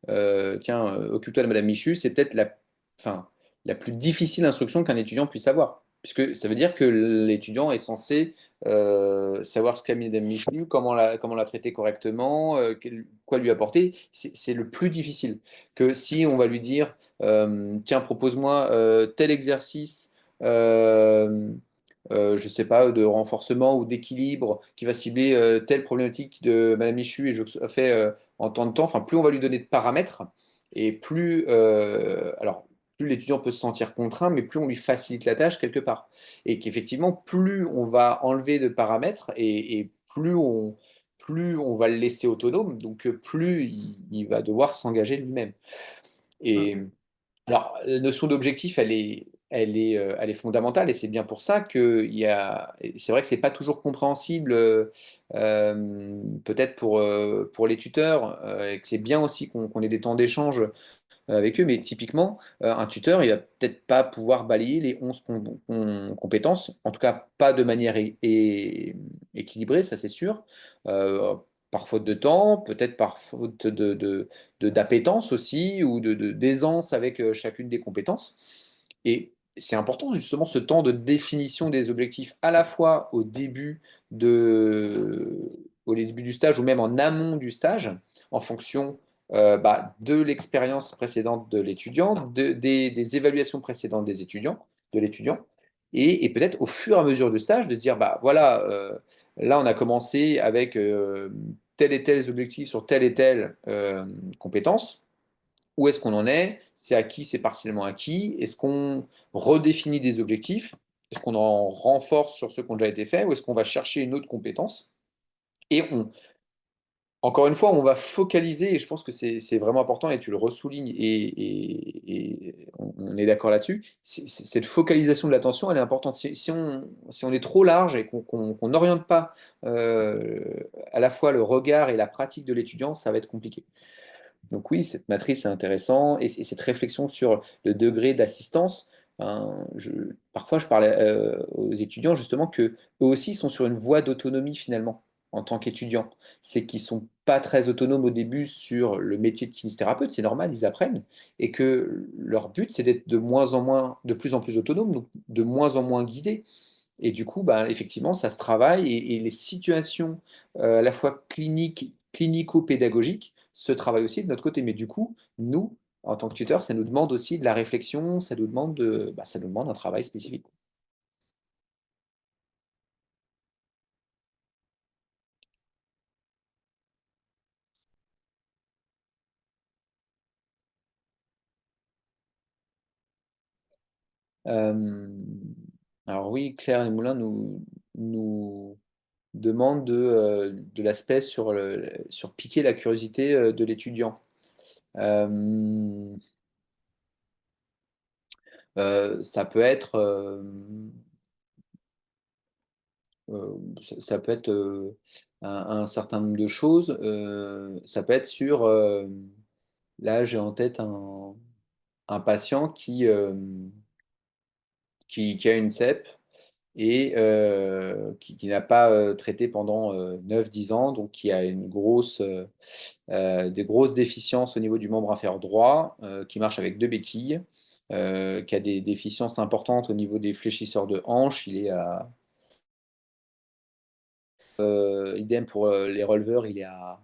tiens, occupe-toi de Madame Michu, c'est peut-être enfin, la plus difficile instruction qu'un étudiant puisse avoir. Puisque ça veut dire que l'étudiant est censé savoir ce qu'a mis Madame Michu, comment la traiter correctement, quoi lui apporter. C'est le plus difficile. Que si on va lui dire, tiens, propose-moi tel exercice. Je sais pas, de renforcement ou d'équilibre qui va cibler telle problématique de Madame Michu et je fais en temps de temps. Enfin, plus on va lui donner de paramètres et plus l'étudiant peut se sentir contraint, mais plus on lui facilite la tâche quelque part. Et qu'effectivement, plus on va enlever de paramètres et plus on va le laisser autonome, donc plus il va devoir s'engager lui-même. Et alors, la notion d'objectif, elle est fondamentale et c'est bien pour ça et c'est vrai que c'est pas toujours compréhensible, peut-être pour les tuteurs, et que c'est bien aussi qu'on ait des temps d'échange avec eux. Mais typiquement, un tuteur, il va peut-être pas pouvoir balayer les 11 compétences, en tout cas pas de manière équilibrée, ça c'est sûr. Euh, Par faute de temps, peut-être par faute d'appétence aussi, ou d'aisance avec chacune des compétences. Et c'est important justement ce temps de définition des objectifs à la fois au début du stage ou même en amont du stage, en fonction de l'expérience précédente de l'étudiant, des évaluations précédentes de l'étudiant, et peut-être au fur et à mesure du stage de se dire, bah voilà, là on a commencé avec tel et tel objectif sur telle et telle compétence. Où est-ce qu'on en est? C'est acquis, c'est partiellement acquis. Est-ce qu'on redéfinit des objectifs? Est-ce qu'on en renforce sur ceux qui ont déjà été faits? Ou est-ce qu'on va chercher une autre compétence? Et encore une fois, on va focaliser, et je pense que c'est vraiment important, et tu le ressoulignes, et on est d'accord là-dessus. Cette focalisation de l'attention, elle est importante. Si on est trop large et qu'on n'oriente pas euh, à la fois le regard et la pratique de l'étudiant, ça va être compliqué. Donc oui, cette matrice est intéressante et cette réflexion sur le degré d'assistance. Parfois, je parlais aux étudiants justement que eux aussi sont sur une voie d'autonomie finalement en tant qu'étudiants. C'est qu'ils sont pas très autonomes au début sur le métier de kinésithérapeute, c'est normal, ils apprennent, et que leur but c'est d'être de moins en moins, de plus en plus autonomes, donc de moins en moins guidés. Et du coup, bah, effectivement, ça se travaille et les situations à la fois clinico-pédagogiques se travaillent aussi de notre côté. Mais du coup, nous, en tant que tuteurs, ça nous demande aussi de la réflexion, ça nous demande un travail spécifique. Euh, alors oui, Claire et Moulin nous demandent de l'aspect sur piquer la curiosité de l'étudiant. Euh, Ça peut être ça peut être un certain nombre de choses. Ça peut être là j'ai en tête un patient qui a une CEP et qui n'a pas traité pendant 9-10 ans, donc qui a des grosses déficiences au niveau du membre inférieur droit, qui marche avec deux béquilles, qui a des déficiences importantes au niveau des fléchisseurs de hanche. Il est à idem pour les releveurs, il est à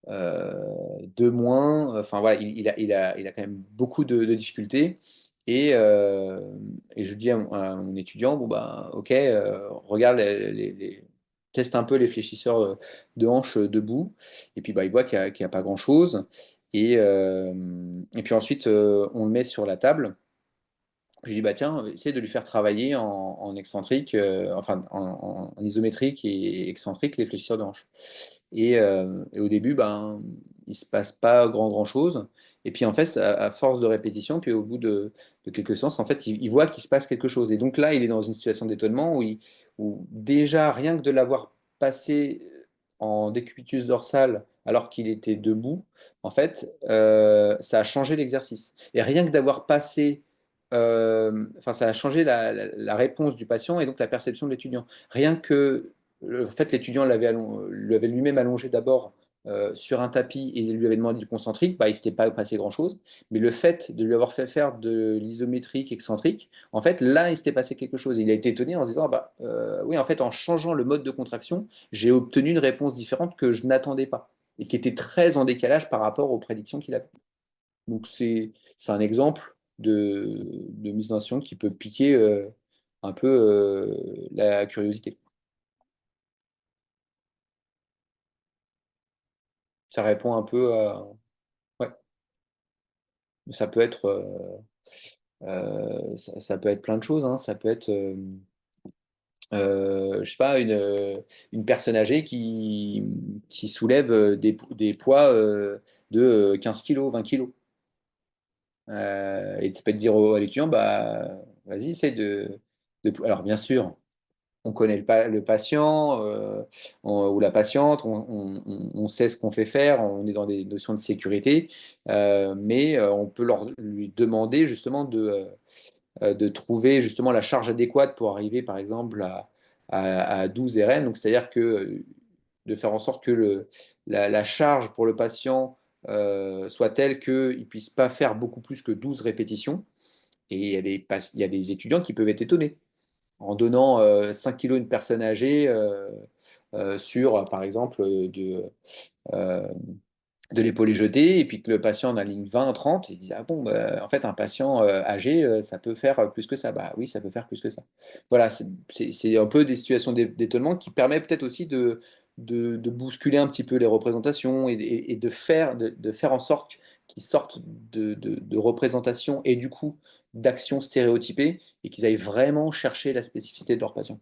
2 moins. Enfin voilà, il a quand même beaucoup de difficultés. Et je dis à mon étudiant, bon bah ok, regarde, teste un peu les fléchisseurs de hanche debout. Et puis bah, il voit qu'il y a pas grand-chose. Et puis ensuite, on le met sur la table. Je dis, bah tiens, essaye de lui faire travailler en excentrique, enfin en isométrique et excentrique les fléchisseurs de hanche. Et au début, ben, il se passe pas grand chose. Et puis en fait, à force de répétition, puis au bout de quelques séances, en fait, il voit qu'il se passe quelque chose. Et donc là, il est dans une situation d'étonnement où déjà, rien que de l'avoir passé en décubitus dorsal alors qu'il était debout, en fait, ça a changé l'exercice. Et rien que d'avoir passé, enfin, ça a changé la réponse du patient et donc la perception de l'étudiant. Rien que en fait, l'étudiant lui avait lui-même allongé d'abord sur un tapis et lui avait demandé du concentrique, bah, il ne s'était pas passé grand-chose. Mais le fait de lui avoir fait faire de l'isométrique excentrique, en fait, là, il s'était passé quelque chose. Il a été étonné en se disant, ah bah, oui, en fait, en changeant le mode de contraction, j'ai obtenu une réponse différente que je n'attendais pas et qui était très en décalage par rapport aux prédictions qu'il avait. Donc, c'est un exemple de mise en action qui peut piquer un peu la curiosité. Ça répond un peu à... Ouais, ça peut être, ça peut être plein de choses, hein. Ça peut être, je sais pas, une personne âgée qui soulève des poids de 15 kilos, 20 kilos. Et ça peut te dire à l'étudiant, bah, vas-y, essaye alors bien sûr. on connaît le patient ou la patiente, on sait ce qu'on fait faire, on est dans des notions de sécurité, mais on peut lui demander justement de trouver justement la charge adéquate pour arriver par exemple à 12 RN. Donc c'est-à-dire que de faire en sorte que la charge pour le patient soit telle qu'il ne puisse pas faire beaucoup plus que 12 répétitions. Et il y a des étudiants qui peuvent être étonnés en donnant 5 kilos à une personne âgée sur, par exemple, euh, de l'épaulé jeté, et puis que le patient en a ligne 20, 30, il se dit, ah bon, bah, en fait, un patient âgé, ça peut faire plus que ça. Bah oui, ça peut faire plus que ça. Voilà, c'est un peu des situations d'étonnement qui permettent peut-être aussi de bousculer un petit peu les représentations et de faire en sorte qu'ils sortent de représentations et du coup d'actions stéréotypées et qu'ils aillent vraiment chercher la spécificité de leur patient.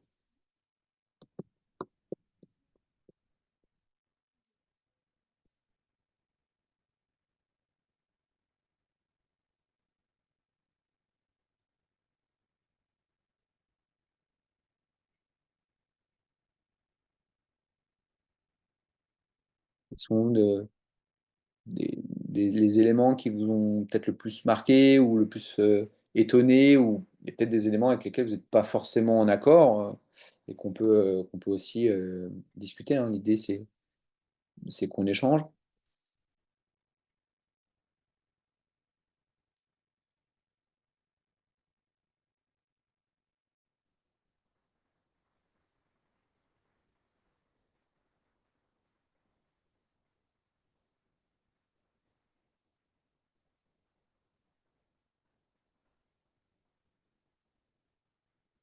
Ils sont les éléments qui vous ont peut-être le plus marqué ou le plus étonné, ou il y a peut-être des éléments avec lesquels vous n'êtes pas forcément en accord et qu'on peut aussi discuter, hein. L'idée, c'est qu'on échange.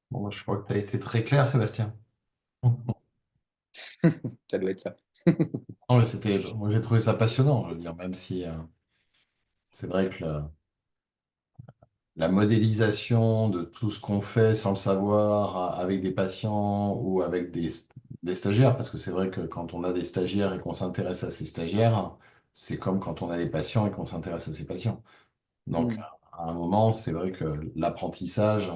Bon, moi, je crois que tu as été très clair, Sébastien. Ça doit être ça. Non, mais moi, j'ai trouvé ça passionnant, je veux dire, même si c'est vrai que la modélisation de tout ce qu'on fait sans le savoir avec des patients ou avec des stagiaires, parce que c'est vrai que quand on a des stagiaires et qu'on s'intéresse à ces stagiaires, c'est comme quand on a des patients et qu'on s'intéresse à ces patients. Donc, Mm, à un moment, c'est vrai que l'apprentissage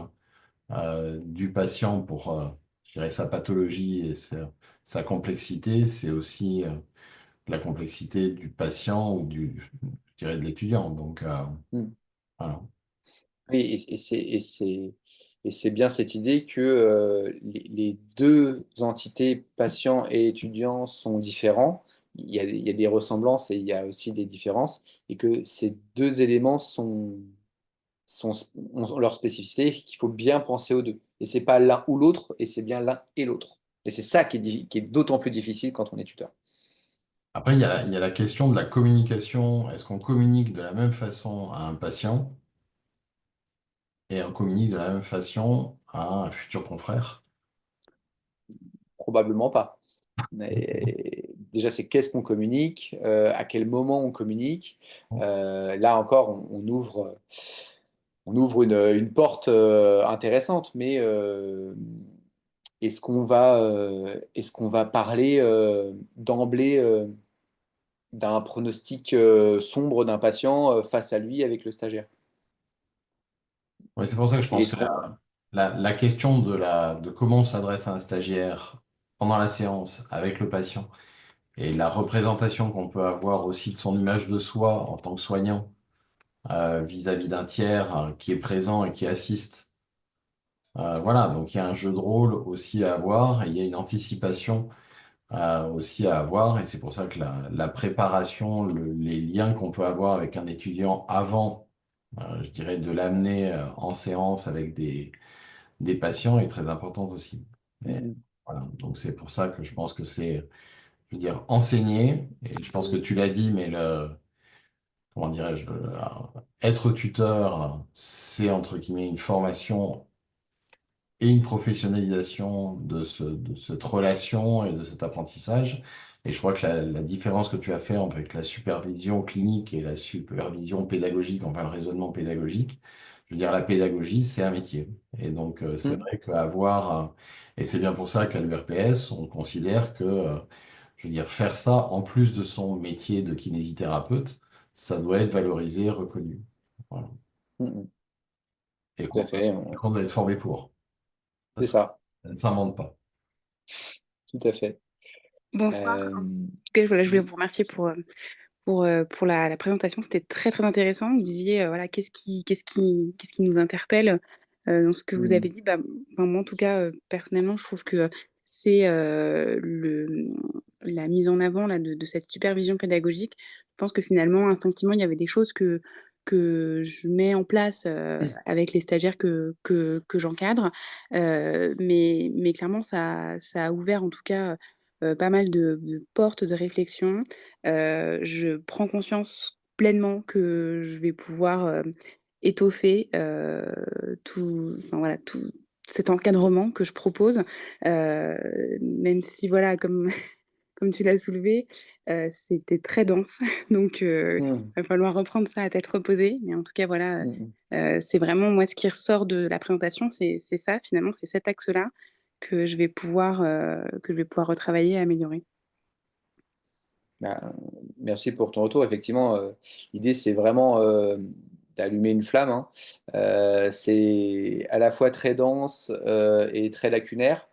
du patient pour, je dirais, sa pathologie et sa complexité, c'est aussi la complexité du patient ou je dirais, de l'étudiant. Donc, mm. voilà. Oui, et c'est bien cette idée que les deux entités, patients et étudiants, sont différents. Il y a des ressemblances et il y a aussi des différences, et que ces deux éléments ont leur spécificité, et qu'il faut bien penser aux deux. Et c'est pas l'un ou l'autre, et c'est bien l'un et l'autre. Et c'est ça qui est d'autant plus difficile quand on est tuteur. Après, il y a la question de la communication. Est-ce qu'on communique de la même façon à un patient et on communique de la même façon à un futur confrère? Probablement pas. Mais déjà, c'est qu'est-ce qu'on communique, à quel moment on communique. Là encore, on ouvre une porte intéressante, mais est-ce qu'on va parler d'emblée d'un pronostic sombre d'un patient face à lui avec le stagiaire? Oui, c'est pour ça que je Et pense est-ce que qu'on... la question de comment on s'adresse à un stagiaire pendant la séance avec le patient et la représentation qu'on peut avoir aussi de son image de soi en tant que soignant vis-à-vis d'un tiers qui est présent et qui assiste. Voilà, donc il y a un jeu de rôle aussi à avoir et il y a une anticipation aussi à avoir. Et c'est pour ça que la préparation, les liens qu'on peut avoir avec un étudiant avant, je dirais, de l'amener en séance avec des patients est très importante aussi. Mais Mm, voilà, donc c'est pour ça que je pense que c'est, je veux dire, enseigner, et je pense que tu l'as dit, mais comment dirais-je, être tuteur, c'est entre guillemets une formation et une professionnalisation de cette relation et de cet apprentissage. Et je crois que la différence que tu as fait avec la supervision clinique et la supervision pédagogique, enfin le raisonnement pédagogique, je veux dire, la pédagogie, c'est un métier. Et donc, c'est mm, vrai qu'avoir, et c'est bien pour ça qu'à l'URPS, on considère que, je veux dire, faire ça en plus de son métier de kinésithérapeute, ça doit être valorisé, reconnu. Voilà. mm, mm. Et Tout à fait, qu'on doit être formé pour. c'est ça. Ça ne s'invente pas. Tout à fait. Bonsoir. Euh, En tout cas, voilà, je voulais oui. vous remercier pour la présentation. C'était très, très intéressant. Vous disiez, voilà, qu'est-ce qui nous interpelle dans ce que vous avez Mm, dit. Bah, enfin, moi, en tout cas, personnellement, je trouve que c'est la mise en avant là, de cette supervision pédagogique. Je pense que finalement, instinctivement, il y avait des choses que je mets en place avec les stagiaires que j'encadre. Mais clairement, ça a ouvert en tout cas pas mal de portes de réflexion. Je prends conscience pleinement que je vais pouvoir, étoffer, tout enfin voilà, tout cet encadrement que je propose, même si voilà, comme comme tu l'as soulevé, c'était très dense donc mm, va falloir reprendre ça à tête reposée. Mais en tout cas voilà, mm, c'est vraiment moi ce qui ressort de la présentation, c'est ça finalement, c'est cet axe-là que je vais pouvoir retravailler et améliorer. Bah, merci pour ton retour. Effectivement, l'idée, c'est vraiment d'allumer une flamme, hein. C'est à la fois très dense et très lacunaire.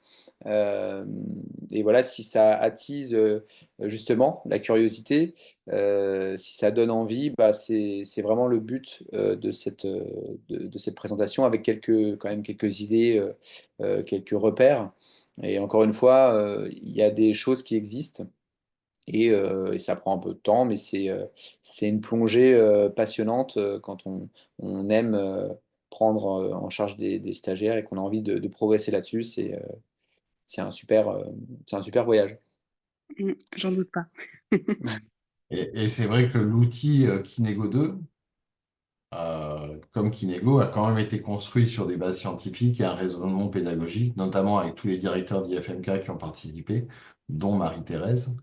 Euh, et voilà, si ça attise justement la curiosité, si ça donne envie, bah, c'est vraiment le but de cette présentation avec quand même quelques idées, quelques repères. Et encore une fois, il y a des choses qui existent. Et ça prend un peu de temps, mais c'est une plongée passionnante quand on aime prendre en charge des stagiaires et qu'on a envie de progresser là-dessus. C'est c'est un super voyage. J'en doute pas. Et c'est vrai que l'outil Kinego 2, comme Kinego, a quand même été construit sur des bases scientifiques et un raisonnement pédagogique, notamment avec tous les directeurs d'IFMK qui ont participé, dont Marie-Thérèse,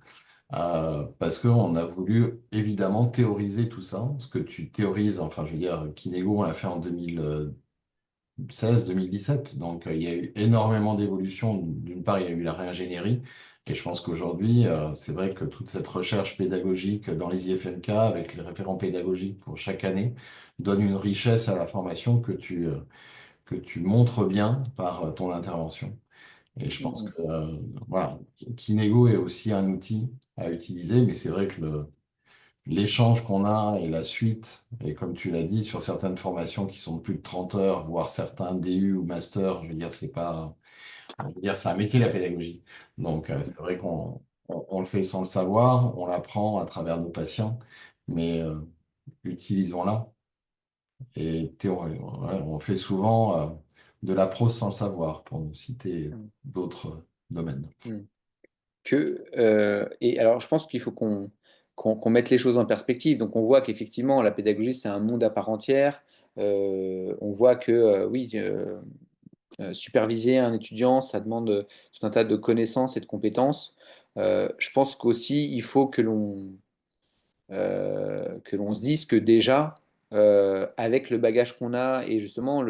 parce qu'on a voulu évidemment théoriser tout ça. Ce que tu théorises, enfin je veux dire, Kinego, on l'a fait en 2016-2017. Donc, il y a eu énormément d'évolutions. D'une part, il y a eu la réingénierie. Et je pense qu'aujourd'hui, c'est vrai que toute cette recherche pédagogique dans les IFMK, avec les référents pédagogiques pour chaque année, donne une richesse à la formation que tu montres bien par ton intervention. Et je pense que, voilà, Kinego est aussi un outil à utiliser, mais c'est vrai que l'échange qu'on a et la suite, et comme tu l'as dit, sur certaines formations qui sont de plus de 30 heures, voire certains DU ou master, je veux dire, c'est pas, je veux dire, c'est un métier, la pédagogie. Donc, c'est vrai qu'on le fait sans le savoir, on l'apprend à travers nos patients, mais utilisons-la. Et ouais, on fait souvent de la prose sans le savoir, pour nous citer d'autres domaines. Et alors, je pense qu'il faut qu'on mette les choses en perspective. Donc, on voit qu'effectivement, la pédagogie, c'est un monde à part entière. On voit que, oui, superviser un étudiant, ça demande tout un tas de connaissances et de compétences. Je pense qu'aussi, il faut que l'on se dise que déjà, avec le bagage qu'on a et justement,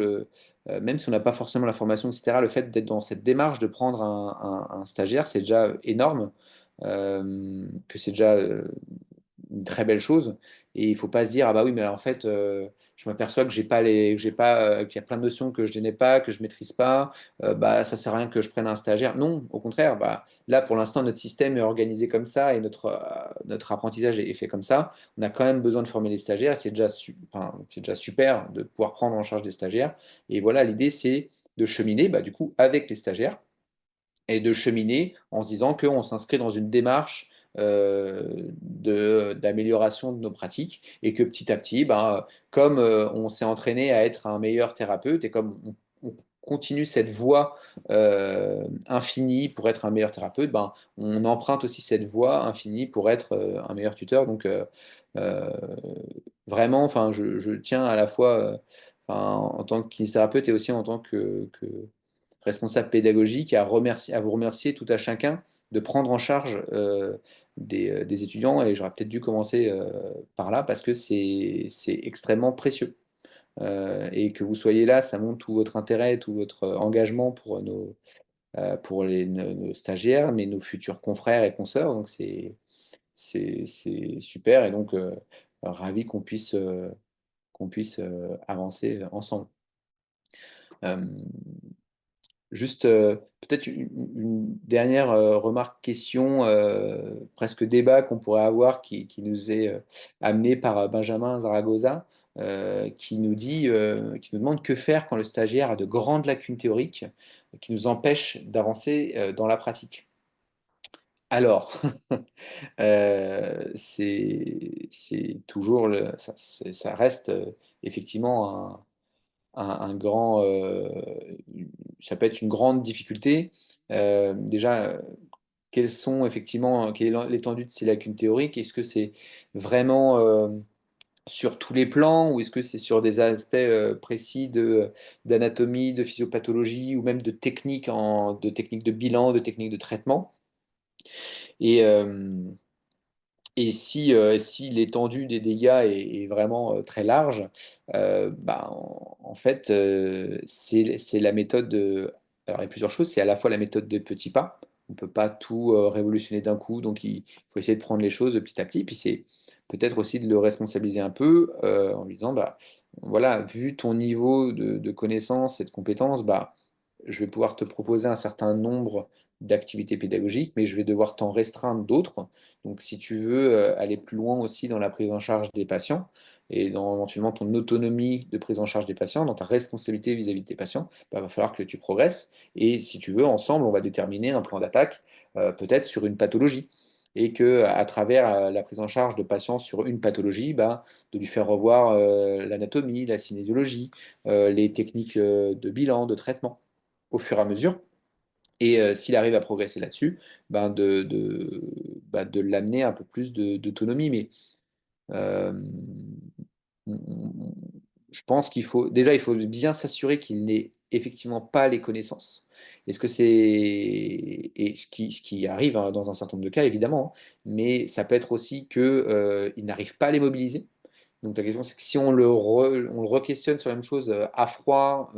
même si on n'a pas forcément la formation, etc., le fait d'être dans cette démarche de prendre un stagiaire, c'est déjà énorme, que c'est déjà une très belle chose. Et il faut pas se dire, ah bah oui, mais en fait, je m'aperçois que j'ai pas que j'ai pas, qu'il y a plein de notions que je n'ai pas, que je maîtrise pas, bah ça sert à rien que je prenne un stagiaire. Non, au contraire, bah là pour l'instant notre système est organisé comme ça et notre apprentissage est fait comme ça. On a quand même besoin de former les stagiaires. Et enfin, c'est déjà super de pouvoir prendre en charge des stagiaires. Et voilà, l'idée c'est de cheminer, bah, du coup, avec les stagiaires et de cheminer en se disant qu'on s'inscrit dans une démarche d'amélioration de nos pratiques et que petit à petit, ben, comme on s'est entraîné à être un meilleur thérapeute et comme on continue cette voie infinie pour être un meilleur thérapeute, ben, on emprunte aussi cette voie infinie pour être un meilleur tuteur. Donc euh, vraiment, enfin, je tiens à la fois enfin, en tant que kinésithérapeute et aussi en tant que responsable pédagogique, à vous remercier tout à chacun de prendre en charge des étudiants. Et j'aurais peut-être dû commencer par là parce que c'est extrêmement précieux. Et que vous soyez là, ça montre tout votre intérêt, tout votre engagement pour pour nos stagiaires, mais nos futurs confrères et consoeurs. Donc c'est super. Et donc, ravi qu'on puisse avancer ensemble. Euh, Juste peut-être une dernière remarque, question, presque débat qu'on pourrait avoir qui nous est amené par Benjamin Zaragoza, qui nous demande que faire quand le stagiaire a de grandes lacunes théoriques qui nous empêchent d'avancer dans la pratique. Alors, c'est toujours ça reste effectivement un grand, ça peut être une grande difficulté. Déjà, quelle est l'étendue de ces lacunes théoriques? Est-ce que c'est vraiment sur tous les plans ou est-ce que c'est sur des aspects précis d'anatomie, de physiopathologie ou même de techniques de bilan, de techniques de traitement? Et, si l'étendue des dégâts est vraiment très large, bah, en fait, c'est la méthode alors il y a plusieurs choses, c'est à la fois la méthode des petits pas. On ne peut pas tout révolutionner d'un coup, donc il faut essayer de prendre les choses petit à petit. Puis c'est peut-être aussi de le responsabiliser un peu en lui disant, bah, voilà, vu ton niveau de connaissances et de compétences, bah, je vais pouvoir te proposer un certain nombre d'activités pédagogiques, mais je vais devoir t'en restreindre d'autres. Donc, si tu veux aller plus loin aussi dans la prise en charge des patients et dans éventuellement ton autonomie de prise en charge des patients, dans ta responsabilité vis-à-vis de tes patients, bah, va falloir que tu progresses. Et si tu veux, ensemble, on va déterminer un plan d'attaque, peut-être sur une pathologie. Et que à travers la prise en charge de patients sur une pathologie, bah, de lui faire revoir l'anatomie, la cinésiologie, les techniques de bilan, de traitement au fur et à mesure. Et s'il arrive à progresser là-dessus, ben de l'amener un peu plus d'autonomie. Mais euh, je pense qu'il faut déjà il faut bien s'assurer qu'il n'ait effectivement pas les connaissances. Est-ce que c'est et ce qui arrive hein, dans un certain nombre de cas évidemment, hein, mais ça peut être aussi que il n'arrive pas à les mobiliser. Donc ta question, c'est que si on le re-questionne sur la même chose à froid,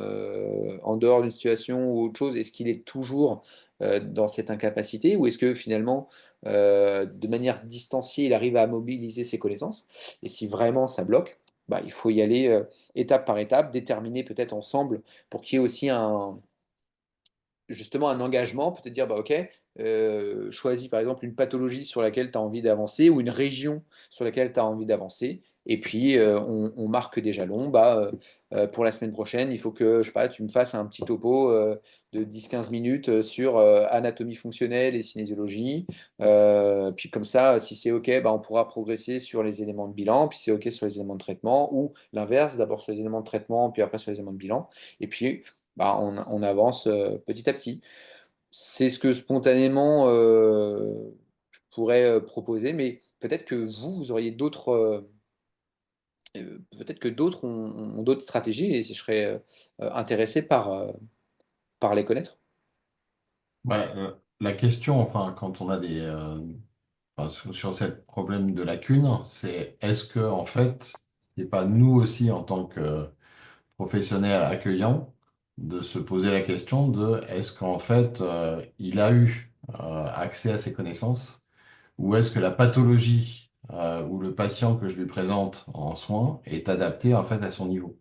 en dehors d'une situation ou autre chose, est-ce qu'il est toujours dans cette incapacité ou est-ce que finalement, de manière distanciée, il arrive à mobiliser ses connaissances? Et si vraiment ça bloque, bah, il faut y aller étape par étape, déterminer peut-être ensemble pour qu'il y ait aussi justement un engagement, peut-être dire, bah, ok, choisis par exemple une pathologie sur laquelle tu as envie d'avancer ou une région sur laquelle tu as envie d'avancer. Et puis, on marque des jalons. Bah, pour la semaine prochaine, il faut que, je sais pas, tu me fasses un petit topo de 10-15 minutes sur anatomie fonctionnelle et cinésiologie. Puis comme ça, si c'est OK, bah, on pourra progresser sur les éléments de bilan, puis c'est OK sur les éléments de traitement, ou l'inverse, d'abord sur les éléments de traitement, puis après sur les éléments de bilan. Et puis, bah, on avance petit à petit. C'est ce que spontanément je pourrais proposer, mais peut-être que vous auriez peut-être que d'autres ont d'autres stratégies et je serais intéressé par les connaître. Ouais, la question, enfin, quand on a enfin, sur cette problème de lacune, c'est est-ce que, en fait, c'est pas nous aussi, en tant que professionnels accueillants, de se poser la question de est-ce qu'en fait, il a eu accès à ses connaissances ou est-ce que la pathologie ou le patient que je lui présente en soins est adapté, en fait, à son niveau?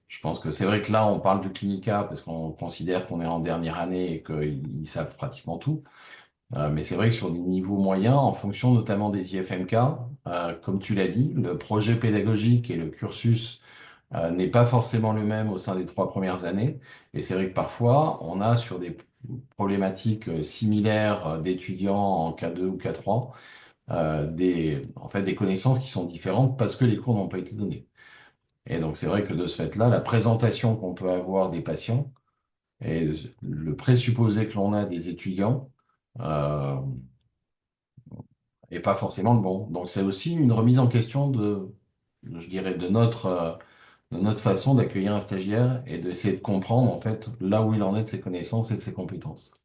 Je pense que c'est vrai que là, on parle du clinica parce qu'on considère qu'on est en dernière année et qu'ils savent pratiquement tout. Mais c'est vrai que sur des niveaux moyens, en fonction notamment des IFMK, comme tu l'as dit, le projet pédagogique et le cursus n'est pas forcément le même au sein des 3 premières années. Et c'est vrai que parfois, on a sur des problématiques similaires d'étudiants en K2 ou K3, en fait, des connaissances qui sont différentes parce que les cours n'ont pas été donnés. Et donc, c'est vrai que de ce fait-là, la présentation qu'on peut avoir des patients et le présupposé que l'on a des étudiants, euh, et pas forcément le bon. Donc c'est aussi une remise en question je dirais, de notre façon d'accueillir un stagiaire et d'essayer de comprendre en fait là où il en est de ses connaissances et de ses compétences.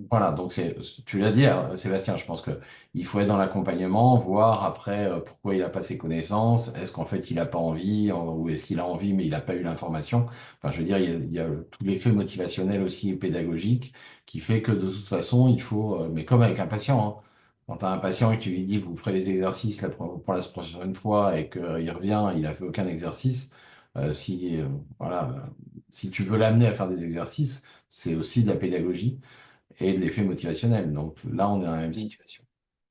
Voilà, donc tu l'as dit, hein, Sébastien, je pense que il faut être dans l'accompagnement, voir après pourquoi il n'a pas ses connaissances, est-ce qu'en fait il n'a pas envie, ou est-ce qu'il a envie mais il n'a pas eu l'information. Enfin, je veux dire, il y a tout l'effet motivationnel aussi et pédagogique qui fait que de toute façon, il faut, mais comme avec un patient, hein, quand tu as un patient et que tu lui dis vous ferez les exercices pour la prochaine fois et qu'il revient, il a fait aucun exercice, Voilà, si tu veux l'amener à faire des exercices, c'est aussi de la pédagogie et de l'effet motivationnel. Donc là, on est dans la même situation.